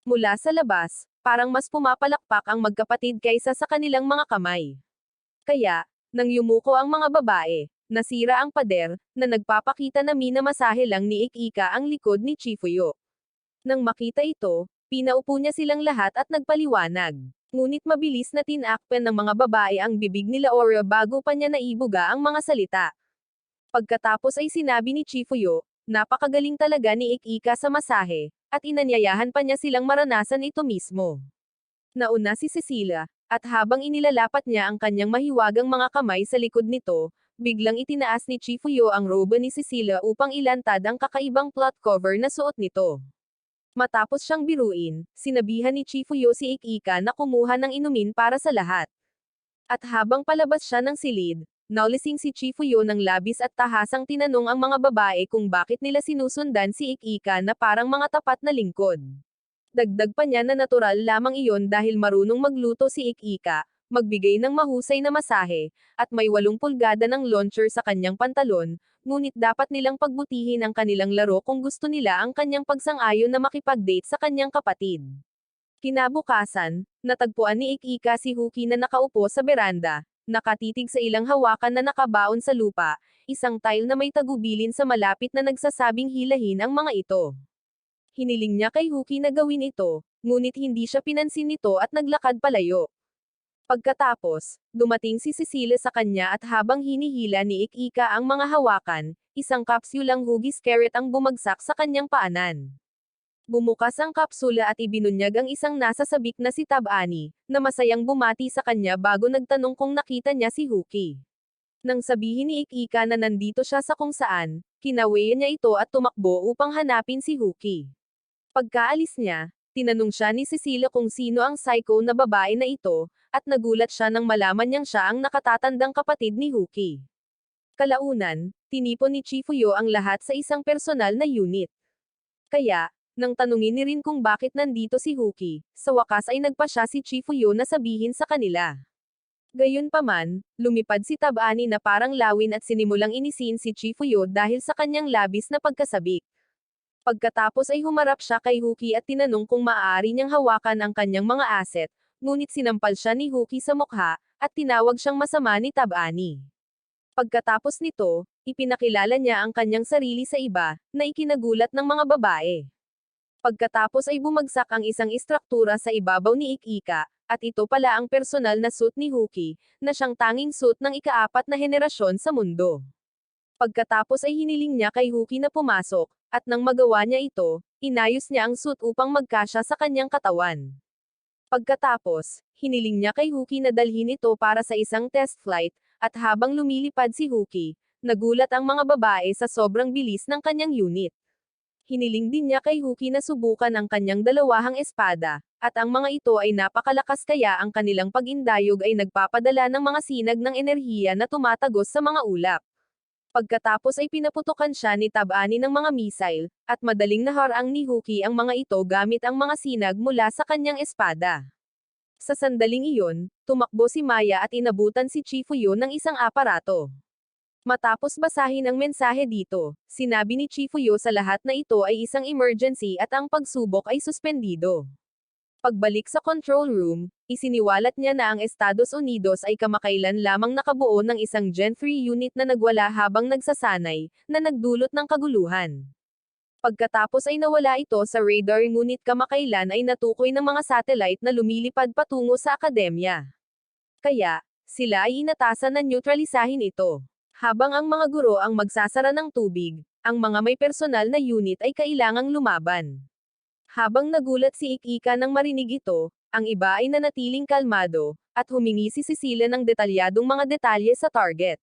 Mula sa labas, parang mas pumapalakpak ang magkapatid kaysa sa kanilang mga kamay. Kaya, nang yumuko ang mga babae, nasira ang pader, na nagpapakita na minamasahe lang ni Ikika ang likod ni Chifuyo. Nang makita ito, pinaupo niya silang lahat at nagpaliwanag. Ngunit mabilis na tinakpan ng mga babae ang bibig nila Oreo bago pa niya naibuga ang mga salita. Pagkatapos ay sinabi ni Chifuyo, napakagaling talaga ni Ikika sa masahe, at inanyayahan pa niya silang maranasan ito mismo. Nauna si Cecilia, at habang inilalapat niya ang kanyang mahiwagang mga kamay sa likod nito, biglang itinaas ni Chifuyo ang robe ni Cecilia upang ilantad ang kakaibang plot cover na suot nito. Matapos siyang biruin, sinabihan ni Chifuyo si Ikika na kumuha ng inumin para sa lahat. At habang palabas siya ng silid, naulising si Chifuyo ng labis at tahasang tinanong ang mga babae kung bakit nila sinusundan si Ikika na parang mga tapat na lingkod. Dagdag pa niya na natural lamang iyon dahil marunong magluto si Ikika, magbigay ng mahusay na masahe, at may 8 pulgada ng launcher sa kanyang pantalon, ngunit dapat nilang pagbutihin ang kanilang laro kung gusto nila ang kanyang pagsang-ayon na makipag-date sa kanyang kapatid. Kinabukasan, natagpuan ni Ikika si Huki na nakaupo sa beranda, nakatitig sa ilang hawakan na nakabaon sa lupa, isang tile na may tagubilin sa malapit na nagsasabing hilahin ang mga ito. Hiniling niya kay Huki na gawin ito, ngunit hindi siya pinansin nito at naglakad palayo. Pagkatapos, dumating si Cecilia sa kanya at habang hinihila ni Ikika ang mga hawakan, isang kapsulang hugis carrot ang bumagsak sa kanyang paanan. Bumukas ang kapsula at ibinunyag ang isang nasa sabik na si Tabani, na masayang bumati sa kanya bago nagtanong kung nakita niya si Huki. Nang sabihin ni Ikika na nandito siya sa kung saan, kinawayan niya ito at tumakbo upang hanapin si Huki. Pagkaalis niya, tinanong siya ni Cecilia kung sino ang psycho na babae na ito, at nagulat siya nang malaman niyang siya ang nakatatandang kapatid ni Huki. Kalaunan, tinipon ni Chifuyo ang lahat sa isang personal na unit. Kaya, nang tanungin ni Rin kung bakit nandito si Huki, sa wakas ay nagpa siya si Chifuyo na sabihin sa kanila. Gayunpaman, lumipad si Tabani na parang lawin at sinimulang inisin si Chifuyo dahil sa kanyang labis na pagkasabik. Pagkatapos ay humarap siya kay Huki at tinanong kung maaari niyang hawakan ang kanyang mga asset, ngunit sinampal siya ni Huki sa mukha, at tinawag siyang masama ni Tabani. Pagkatapos nito, ipinakilala niya ang kanyang sarili sa iba, na ikinagulat ng mga babae. Pagkatapos ay bumagsak ang isang istruktura sa ibabaw ni Ikika, at ito pala ang personal na suit ni Huki, na siyang tanging suit ng ika-4 na henerasyon sa mundo. Pagkatapos ay hiniling niya kay Huki na pumasok, at nang magawa niya ito, inayos niya ang suit upang magkasya sa kanyang katawan. Pagkatapos, hiniling niya kay Huki na dalhin ito para sa isang test flight, at habang lumilipad si Huki, nagulat ang mga babae sa sobrang bilis ng kanyang unit. Hiniling din niya kay Huki na subukan ang kanyang dalawahang espada, at ang mga ito ay napakalakas kaya ang kanilang pag-indayog ay nagpapadala ng mga sinag ng enerhiya na tumatagos sa mga ulap. Pagkatapos ay pinaputukan siya ni Tabani ng mga missile, at madaling naharang ni Huki ang mga ito gamit ang mga sinag mula sa kanyang espada. Sa sandaling iyon, tumakbo si Maya at inabutan si Chifuyo ng isang aparato. Matapos basahin ang mensahe dito, sinabi ni Chifuyo sa lahat na ito ay isang emergency at ang pagsubok ay suspendido. Pagbalik sa control room, isiniwalat niya na ang Estados Unidos ay kamakailan lamang nakabuo ng isang Gen 3 unit na nagwala habang nagsasanay, na nagdulot ng kaguluhan. Pagkatapos ay nawala ito sa radar ngunit kamakailan ay natukoy ng mga satellite na lumilipad patungo sa akademya. Kaya, sila ay inatasan na neutralisahin ito. Habang ang mga guro ang magsasara ng tubig, ang mga may personal na unit ay kailangang lumaban. Habang nagulat si Ikika nang marinig ito, ang iba ay nanatiling kalmado, at humingi si Cecilia ng detalyadong mga detalye sa target.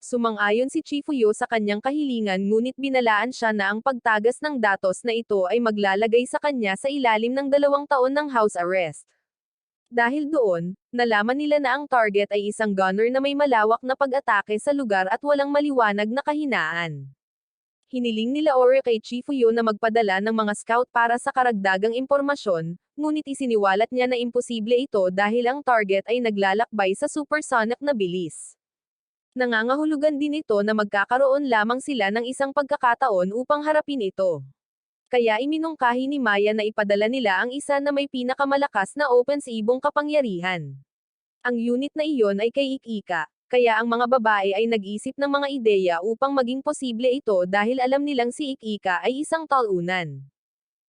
Sumang-ayon si Chifuyo sa kanyang kahilingan ngunit binalaan siya na ang pagtagas ng datos na ito ay maglalagay sa kanya sa ilalim ng 2 taon ng house arrest. Dahil doon, nalaman nila na ang target ay isang gunner na may malawak na pag-atake sa lugar at walang maliwanag na kahinaan. Hiniling nila Ore kay Chifuyo na magpadala ng mga scout para sa karagdagang impormasyon, ngunit isiniwalat niya na imposible ito dahil ang target ay naglalakbay sa supersonic na bilis. Nangangahulugan din ito na magkakaroon lamang sila ng isang pagkakataon upang harapin ito. Kaya iminungkahi ni Maya na ipadala nila ang isa na may pinakamalakas na ofensibong kapangyarihan. Ang unit na iyon ay kay Ik-Ika, kaya ang mga babae ay nag-isip ng mga ideya upang maging posible ito dahil alam nilang si Ik-Ika ay isang talunan.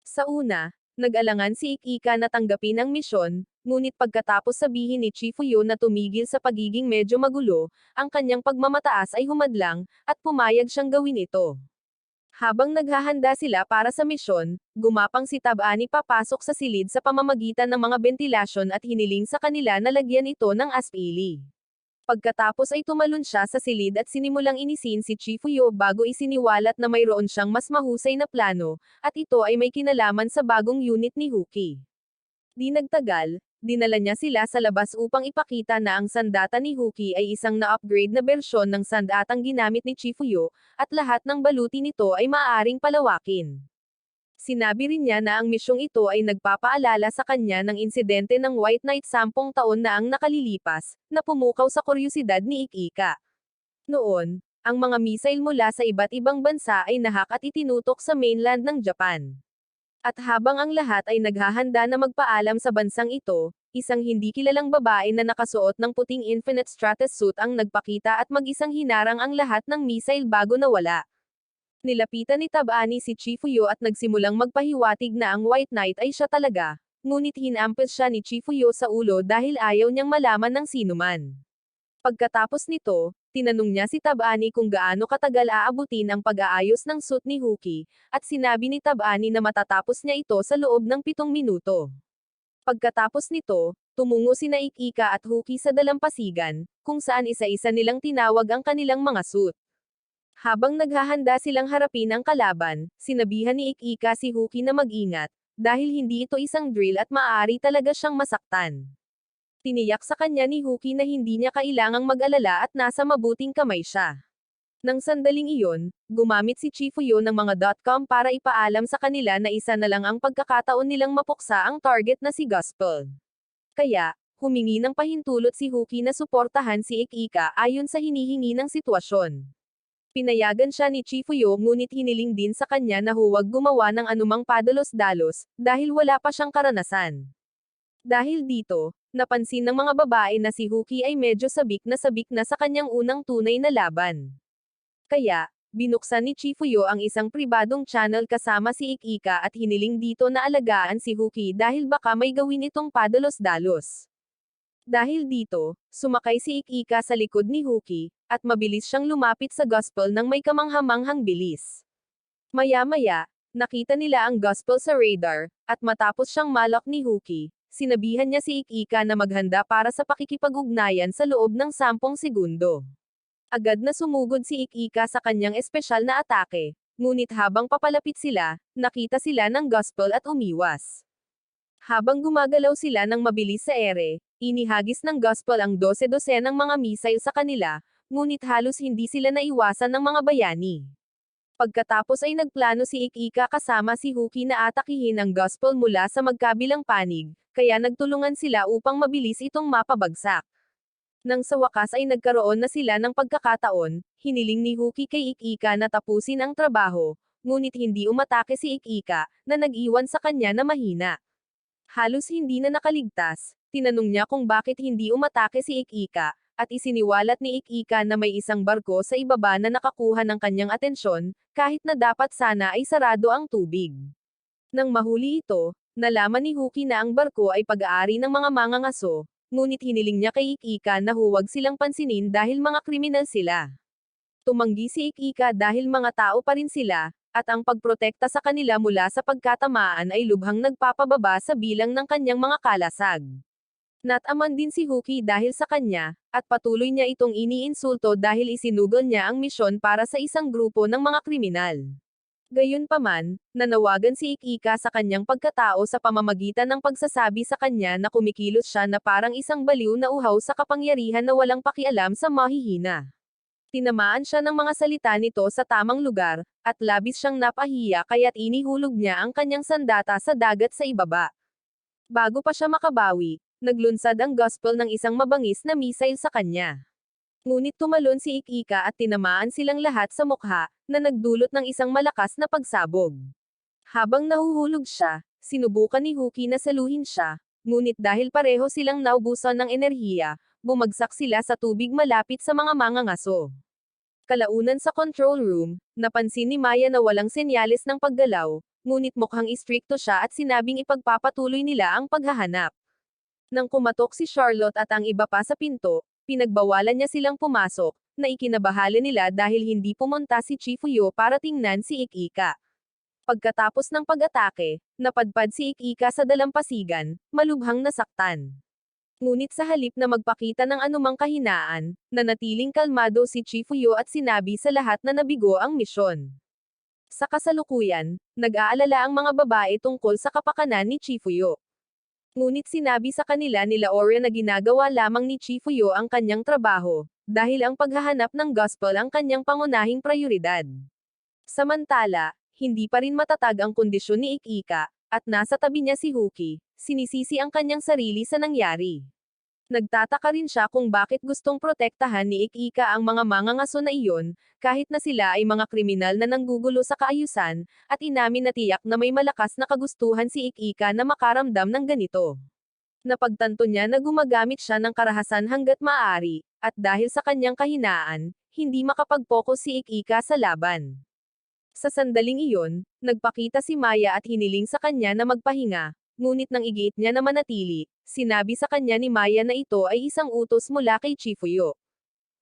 Sa una, nag-alangan si Ik-Ika na tanggapin ang misyon, ngunit pagkatapos sabihin ni Chifuyo na tumigil sa pagiging medyo magulo, ang kanyang pagmamataas ay humadlang, at pumayag siyang gawin ito. Habang naghahanda sila para sa misyon, gumapang si Tab-Ani papasok sa silid sa pamamagitan ng mga bentilasyon at hiniling sa kanila na lagyan ito ng aspili. Pagkatapos ay tumalon siya sa silid at sinimulang inisin si Chifuyo bago isiniwalat na mayroon siyang mas mahusay na plano, at ito ay may kinalaman sa bagong unit ni Huki. Di nagtagal, dinala niya sila sa labas upang ipakita na ang sandata ni Huki ay isang na-upgrade na bersyon ng sandatang ginamit ni Chifuyo, at lahat ng baluti nito ay maaaring palawakin. Sinabi rin niya na ang misyong ito ay nagpapaalala sa kanya ng insidente ng White Knight 10 taon na ang nakalilipas, na pumukaw sa kuryosidad ni Ik-Ika. Noon, ang mga misail mula sa iba't ibang bansa ay nahak at itinutok sa mainland ng Japan. At habang ang lahat ay naghahanda na magpaalam sa bansang ito, isang hindi kilalang babae na nakasuot ng puting Infinite Stratus suit ang nagpakita at mag-isang hinarang ang lahat ng misail bago nawala. Nilapitan ni Tab-Ani si Chifuyo at nagsimulang magpahiwatig na ang White Knight ay siya talaga, ngunit hinampes siya ni Chifuyo sa ulo dahil ayaw niyang malaman ng sinuman. Pagkatapos nito, tinanong niya si Tab-Ani kung gaano katagal aabutin ang pag-aayos ng suit ni Huki, at sinabi ni Tab-Ani na matatapos niya ito sa loob ng 7 minuto. Pagkatapos nito, tumungo sina Ik-Ika at Huki sa dalampasigan, kung saan isa-isa nilang tinawag ang kanilang mga suit. Habang naghahanda silang harapin ang kalaban, sinabihan ni Ik-Ika si Huki na mag-ingat, dahil hindi ito isang drill at maaari talaga siyang masaktan. Tiniyak sa kanya ni Huki na hindi niya kailangang mag-alala at nasa mabuting kamay siya. Nang sandaling iyon, gumamit si Chifuyo ng mga .com para ipaalam sa kanila na isa na lang ang pagkakataon nilang mapuksa ang target na si Gospel. Kaya, humingi ng pahintulot si Huki na suportahan si Ik-Ika ayon sa hinihingi ng sitwasyon. Pinayagan siya ni Chifuyo ngunit hiniling din sa kanya na huwag gumawa ng anumang padalos-dalos, dahil wala pa siyang karanasan. Dahil dito, napansin ng mga babae na si Huki ay medyo sabik na sa kanyang unang tunay na laban. Kaya, binuksan ni Chifuyo ang isang pribadong channel kasama si Ik-Ika at hiniling dito na alagaan si Huki dahil baka may gawin itong padalos-dalos. Dahil dito, sumakay si Ik-Ika sa likod ni Huki, at mabilis siyang lumapit sa Gospel ng may kamanghamanghang bilis. Maya-maya, nakita nila ang Gospel sa radar, at matapos siyang malak ni Huki, sinabihan niya si Ik-Ika na maghanda para sa pakikipag-ugnayan sa loob ng 10 segundo. Agad na sumugod si Ik-Ika sa kanyang espesyal na atake, ngunit habang papalapit sila, nakita sila ng Gospel at umiwas. Habang gumagalaw sila ng mabilis sa ere, inihagis ng Gospel ang 12 ng mga misail sa kanila, ngunit halos hindi sila naiwasan ng mga bayani. Pagkatapos ay nagplano si Ik-Ika kasama si Huki na atakihin ang Gospel mula sa magkabilang panig, kaya nagtulungan sila upang mabilis itong mapabagsak. Nang sa wakas ay nagkaroon na sila ng pagkakataon, hiniling ni Huki kay Ik-Ika na tapusin ang trabaho, ngunit hindi umatake si Ik-Ika, na nag-iwan sa kanya na mahina. Halos hindi na nakaligtas, tinanong niya kung bakit hindi umatake si Ik-Ika, at isiniwalat ni Ik-Ika na may isang barko sa ibaba na nakakuha ng kanyang atensyon, kahit na dapat sana ay sarado ang tubig. Nang mahuli ito, nalaman ni Huki na ang barko ay pag-aari ng mga mangangaso, ngunit hiniling niya kay Ik-Ika na huwag silang pansinin dahil mga kriminal sila. Tumanggi si Ik-Ika dahil mga tao pa rin sila, at ang pagprotekta sa kanila mula sa pagkatamaan ay lubhang nagpapababa sa bilang ng kanyang mga kalasag. Nataman din si Huki dahil sa kanya, at patuloy niya itong iniinsulto dahil isinugol niya ang misyon para sa isang grupo ng mga kriminal. Gayunpaman, nanawagan si Ik-Ika sa kanyang pagkatao sa pamamagitan ng pagsasabi sa kanya na kumikilos siya na parang isang baliw na uhaw sa kapangyarihan na walang pakialam sa mahihina. Tinamaan siya ng mga salita nito sa tamang lugar, at labis siyang napahiya kaya't inihulog niya ang kanyang sandata sa dagat sa ibaba. Bago pa siya makabawi, naglunsad ang gospel ng isang mabangis na missile sa kanya. Ngunit tumalon si Ik-Ika at tinamaan silang lahat sa mukha, na nagdulot ng isang malakas na pagsabog. Habang nahuhulog siya, sinubukan ni Huki na saluhin siya, ngunit dahil pareho silang naubusan ng enerhiya, bumagsak sila sa tubig malapit sa mga mangangaso. Kalaunan sa control room, napansin ni Maya na walang senyales ng paggalaw, ngunit mukhang istrikto siya at sinabing ipagpapatuloy nila ang paghahanap. Nang kumatok si Charlotte at ang iba pa sa pinto, pinagbawalan niya silang pumasok, na ikinabahala nila dahil hindi pumunta si Chifuyo para tingnan si Ik-Ika. Pagkatapos ng pag-atake, napadpad si Ik-Ika sa dalampasigan, malubhang nasaktan. Ngunit sa halip na magpakita ng anumang kahinaan, nanatiling kalmado si Chifuyo at sinabi sa lahat na nabigo ang misyon. Sa kasalukuyan, nag-aalala ang mga babae tungkol sa kapakanan ni Chifuyo. Ngunit sinabi sa kanila ni Laura na ginagawa lamang ni Chifuyo ang kanyang trabaho, dahil ang paghahanap ng gospel ang kanyang pangunahing prioridad. Samantala, hindi pa rin matatag ang kondisyon ni Ik-Ika, at nasa tabi niya si Huki, sinisisi ang kanyang sarili sa nangyari. Nagtataka rin siya kung bakit gustong protektahan ni Ik-Ika ang mga mangangaso na iyon, kahit na sila ay mga kriminal na nanggugulo sa kaayusan, at inamin na tiyak na may malakas na kagustuhan si Ik-Ika na makaramdam ng ganito. Napagtanto niya na gumagamit siya ng karahasan hanggat maaari, at dahil sa kanyang kahinaan, hindi makapag-focus si Ik-Ika sa laban. Sa sandaling iyon, nagpakita si Maya at hiniling sa kanya na magpahinga, ngunit nang igiit niya na manatili, sinabi sa kanya ni Maya na ito ay isang utos mula kay Chifuyo.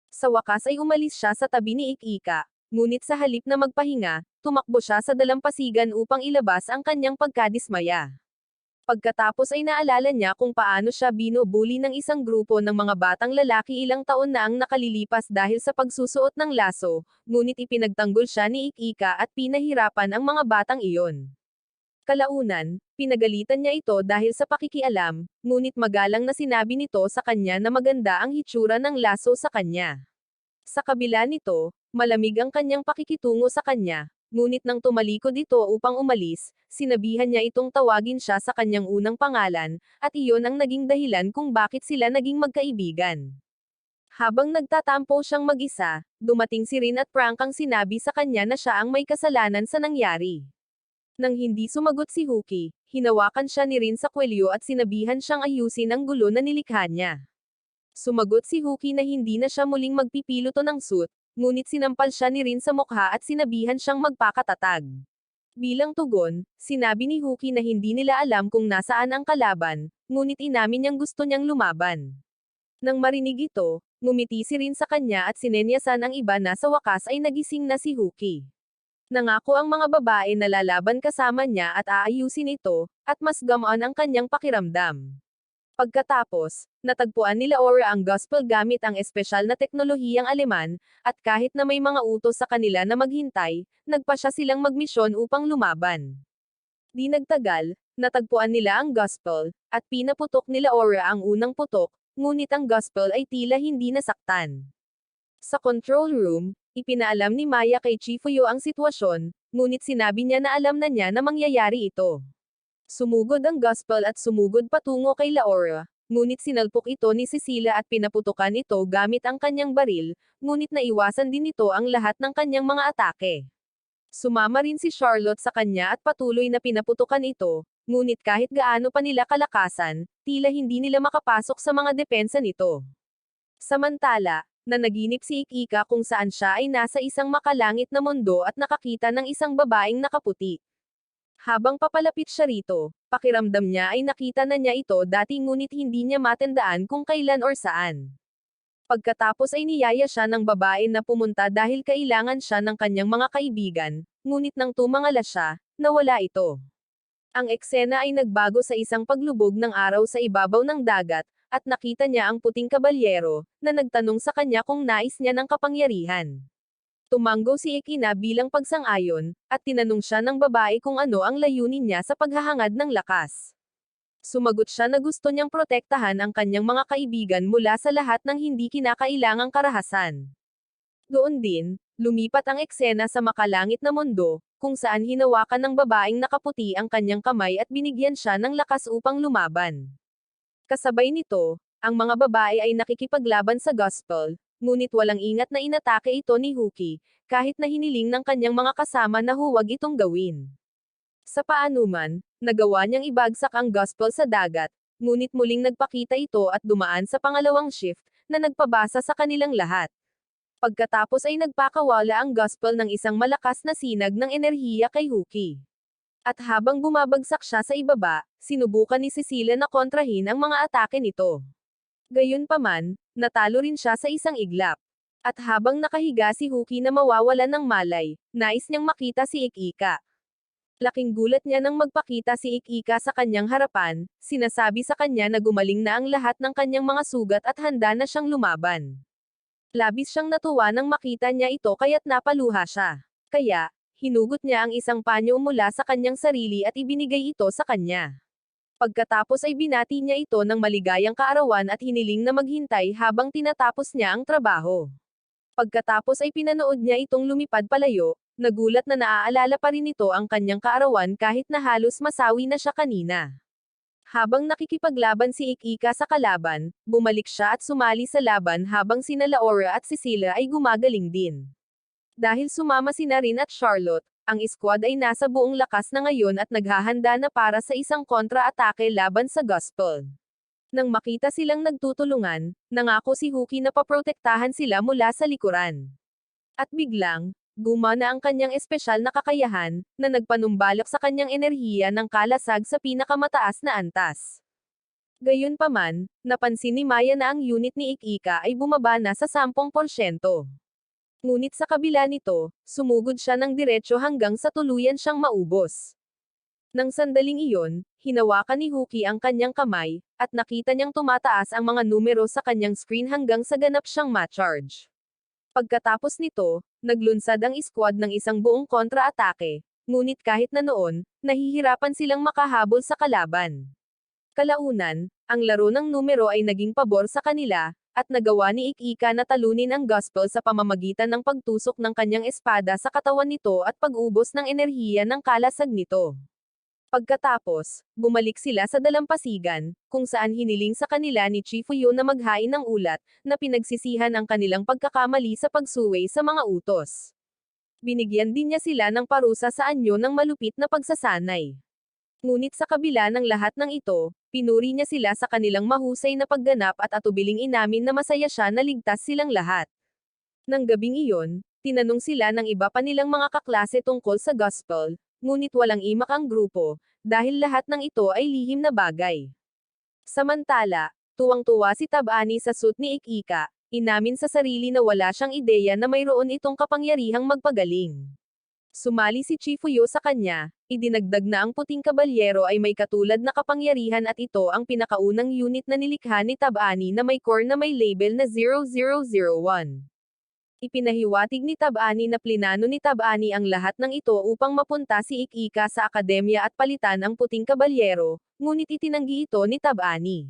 Sa wakas ay umalis siya sa tabi ni Ik-Ika, ngunit sa halip na magpahinga, tumakbo siya sa dalampasigan upang ilabas ang kanyang pagkadismaya. Pagkatapos ay naalala niya kung paano siya binubuli ng isang grupo ng mga batang lalaki ilang taon na ang nakalilipas dahil sa pagsusuot ng laso, ngunit ipinagtanggol siya ni Ik-Ika at pinahirapan ang mga batang iyon. Kalaunan, pinagalitan niya ito dahil sa pakikialam, ngunit magalang na sinabi nito sa kanya na maganda ang hitsura ng laso sa kanya. Sa kabila nito, malamig ang kanyang pakikitungo sa kanya, ngunit nang tumalikod ito upang umalis, sinabihan niya itong tawagin siya sa kanyang unang pangalan, at iyon ang naging dahilan kung bakit sila naging magkaibigan. Habang nagtatampo siyang mag-isa, dumating si Rin at prangkang sinabi sa kanya na siya ang may kasalanan sa nangyari. Nang hindi sumagot si Huki, hinawakan siya ni Rin sa kwelyo at sinabihan siyang ayusin ang gulo na nilikha niya. Sumagot si Huki na hindi na siya muling magpipiloto ng suit, ngunit sinampal siya ni Rin sa mukha at sinabihan siyang magpakatatag. Bilang tugon, sinabi ni Huki na hindi nila alam kung nasaan ang kalaban, ngunit inamin niyang gusto niyang lumaban. Nang marinig ito, ngumiti si Rin sa kanya at sinenyasan ang iba na sa wakas ay nagising na si Huki. Nangako ang mga babae na lalaban kasama niya at aayusin ito, at mas gamaan ang kanyang pakiramdam. Pagkatapos, natagpuan ni Laura ang gospel gamit ang espesyal na teknolohiyang Aleman, at kahit na may mga utos sa kanila na maghintay, nagpasya silang magmisyon upang lumaban. Di nagtagal, natagpuan nila ang gospel, at pinaputok ni Laura ang unang putok, ngunit ang gospel ay tila hindi nasaktan. Sa control room, ipinaalam ni Maya kay Chifuyo ang sitwasyon, ngunit sinabi niya na alam na niya na mangyayari ito. Sumugod ang gospel at sumugod patungo kay Laura, ngunit sinalpok ito ni Cecilia at pinaputukan ito gamit ang kanyang baril, ngunit naiwasan din ito ang lahat ng kanyang mga atake. Sumama rin si Charlotte sa kanya at patuloy na pinaputukan ito, ngunit kahit gaano pa nila kalakasan, tila hindi nila makapasok sa mga depensa nito. Samantala, nanaginip si Ik-Ika kung saan siya ay nasa isang makalangit na mundo at nakakita ng isang babaeng nakaputi. Habang papalapit siya rito, pakiramdam niya ay nakita na niya ito dati ngunit hindi niya matandaan kung kailan or saan. Pagkatapos ay niyaya siya ng babae na pumunta dahil kailangan siya ng kanyang mga kaibigan, ngunit nang tumangala siya, nawala ito. Ang eksena ay nagbago sa isang paglubog ng araw sa ibabaw ng dagat, at nakita niya ang puting kabalyero, na nagtanong sa kanya kung nais niya ng kapangyarihan. Tumanggo si Ikina bilang pagsang-ayon, at tinanong siya ng babae kung ano ang layunin niya sa paghahangad ng lakas. Sumagot siya na gusto niyang protektahan ang kanyang mga kaibigan mula sa lahat ng hindi kinakailangang karahasan. Doon din, lumipat ang eksena sa makalangit na mundo, kung saan hinawakan ng babaeng nakaputi ang kanyang kamay at binigyan siya ng lakas upang lumaban. Kasabay nito, ang mga babae ay nakikipaglaban sa gospel, ngunit walang ingat na inatake ito ni Huki, kahit na hiniling ng kanyang mga kasama na huwag itong gawin. Sa paanuman, nagawa niyang ibagsak ang gospel sa dagat, ngunit muling nagpakita ito at dumaan sa pangalawang shift, na nagpabasa sa kanilang lahat. Pagkatapos ay nagpakawala ang gospel ng isang malakas na sinag ng enerhiya kay Huki. At habang bumabagsak siya sa ibaba, sinubukan ni Cecilia na kontrahin ang mga atake nito. Gayunpaman, natalo rin siya sa isang iglap. At habang nakahiga si Huki na mawawalan ng malay, nais niyang makita si Ikika. Laking gulat niya nang magpakita si Ikika sa kanyang harapan, sinasabi sa kanya na gumaling na ang lahat ng kanyang mga sugat at handa na siyang lumaban. Labis siyang natuwa nang makita niya ito kaya't napaluha siya. Kaya, hinugot niya ang isang panyo mula sa kanyang sarili at ibinigay ito sa kanya. Pagkatapos ay binati niya ito ng maligayang kaarawan at hiniling na maghintay habang tinatapos niya ang trabaho. Pagkatapos ay pinanood niya itong lumipad palayo, nagulat na naaalala pa rin nito ang kanyang kaarawan kahit na halos masawi na siya kanina. Habang nakikipaglaban si Ikika sa kalaban, bumalik siya at sumali sa laban habang sina Laura at Cecilia ay gumagaling din. Dahil sumama si Rin at Charlotte, ang squad ay nasa buong lakas na ngayon at naghahanda na para sa isang kontra-atake laban sa gospel. Nang makita silang nagtutulungan, nangako si Huki na paprotektahan sila mula sa likuran. At biglang, gumana ang kanyang espesyal na kakayahan, na nagpanumbalak sa kanyang enerhiya ng kalasag sa pinakamataas na antas. Gayunpaman, napansin ni Maya na ang unit ni Ikika ay bumaba na sa 10%. Ngunit sa kabila nito, sumugod siya ng diretso hanggang sa tuluyan siyang maubos. Nang sandaling iyon, hinawakan ni Huki ang kanyang kamay, at nakita niyang tumataas ang mga numero sa kanyang screen hanggang sa ganap siyang ma-charge. Pagkatapos nito, naglunsad ang squad ng isang buong kontra-atake, ngunit kahit na noon, nahihirapan silang makahabol sa kalaban. Kalaunan, ang laro ng numero ay naging pabor sa kanila, at nagawa ni Ikika na talunin ang gospel sa pamamagitan ng pagtusok ng kanyang espada sa katawan nito at pag-ubos ng enerhiya ng kalasag nito. Pagkatapos, bumalik sila sa dalampasigan, kung saan hiniling sa kanila ni Chifuyo na maghain ng ulat, na pinagsisihan ang kanilang pagkakamali sa pagsuway sa mga utos. Binigyan din niya sila ng parusa sa anyo ng malupit na pagsasanay. Ngunit sa kabila ng lahat ng ito, pinuri niya sila sa kanilang mahusay na pagganap at atubiling inamin na masaya siya na ligtas silang lahat. Nang gabing iyon, tinanong sila ng iba pa nilang mga kaklase tungkol sa gospel, ngunit walang imak ang grupo, dahil lahat ng ito ay lihim na bagay. Samantala, tuwang-tuwa si Tabani sa suit ni Ikika, inamin sa sarili na wala siyang ideya na mayroon itong kapangyarihang magpagaling. Sumali si Chifuyo sa kanya, idinagdag na ang puting kabalyero ay may katulad na kapangyarihan at ito ang pinakaunang unit na nilikha ni Tabani na may core na may label na 0001. Ipinahiwatig ni Tabani na plinano ni Tabani ang lahat ng ito upang mapunta si Ikika sa akademya at palitan ang puting kabalyero, ngunit itinanggi ito ni Tabani.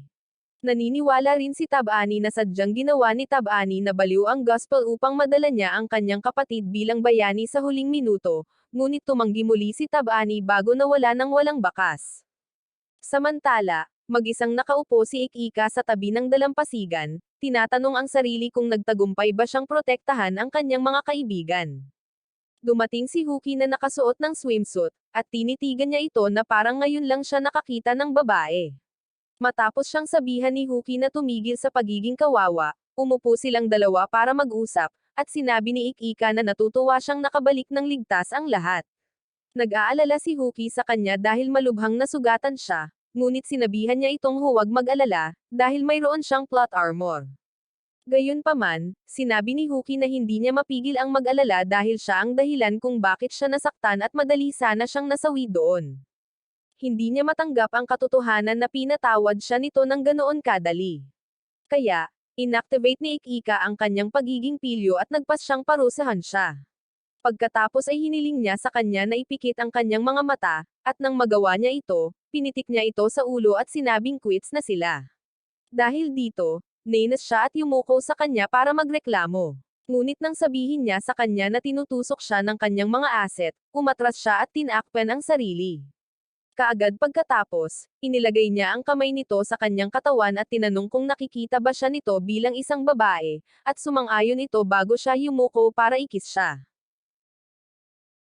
Naniniwala rin si Tabani na sadyang ginawa ni Tabani na baliw ang gospel upang madala niya ang kanyang kapatid bilang bayani sa huling minuto, ngunit tumanggi muli si Tabani bago nawala ng walang bakas. Samantala, mag-isang nakaupo si Ikika sa tabi ng dalampasigan, tinatanong ang sarili kung nagtagumpay ba siyang protektahan ang kanyang mga kaibigan. Dumating si Huki na nakasuot ng swimsuit, at tinitigan niya ito na parang ngayon lang siya nakakita ng babae. Matapos siyang sabihan ni Huki na tumigil sa pagiging kawawa, umupo silang dalawa para mag-usap, at sinabi ni Ikika na natutuwa siyang nakabalik ng ligtas ang lahat. Nag-aalala si Huki sa kanya dahil malubhang nasugatan siya, ngunit sinabihan niya itong huwag mag-alala, dahil mayroon siyang plot armor. Gayunpaman, sinabi ni Huki na hindi niya mapigil ang mag-alala dahil siya ang dahilan kung bakit siya nasaktan at madali sana siyang nasawi doon. Hindi niya matanggap ang katotohanan na pinatawad siya nito ng ganoon kadali. Kaya, inactivate ni Ikika ang kanyang pagiging pilyo at nagpas siyang parusahan siya. Pagkatapos ay hiniling niya sa kanya na ipikit ang kanyang mga mata, at nang magawa niya ito, pinitik niya ito sa ulo at sinabing quits na sila. Dahil dito, nainis siya at yumuko sa kanya para magreklamo. Ngunit nang sabihin niya sa kanya na tinutusok siya ng kanyang mga asset, umatras siya at tinakpan ang sarili. Kaagad pagkatapos, inilagay niya ang kamay nito sa kanyang katawan at tinanong kung nakikita ba siya nito bilang isang babae, at sumang-ayon ito bago siya yumuko para ikis siya.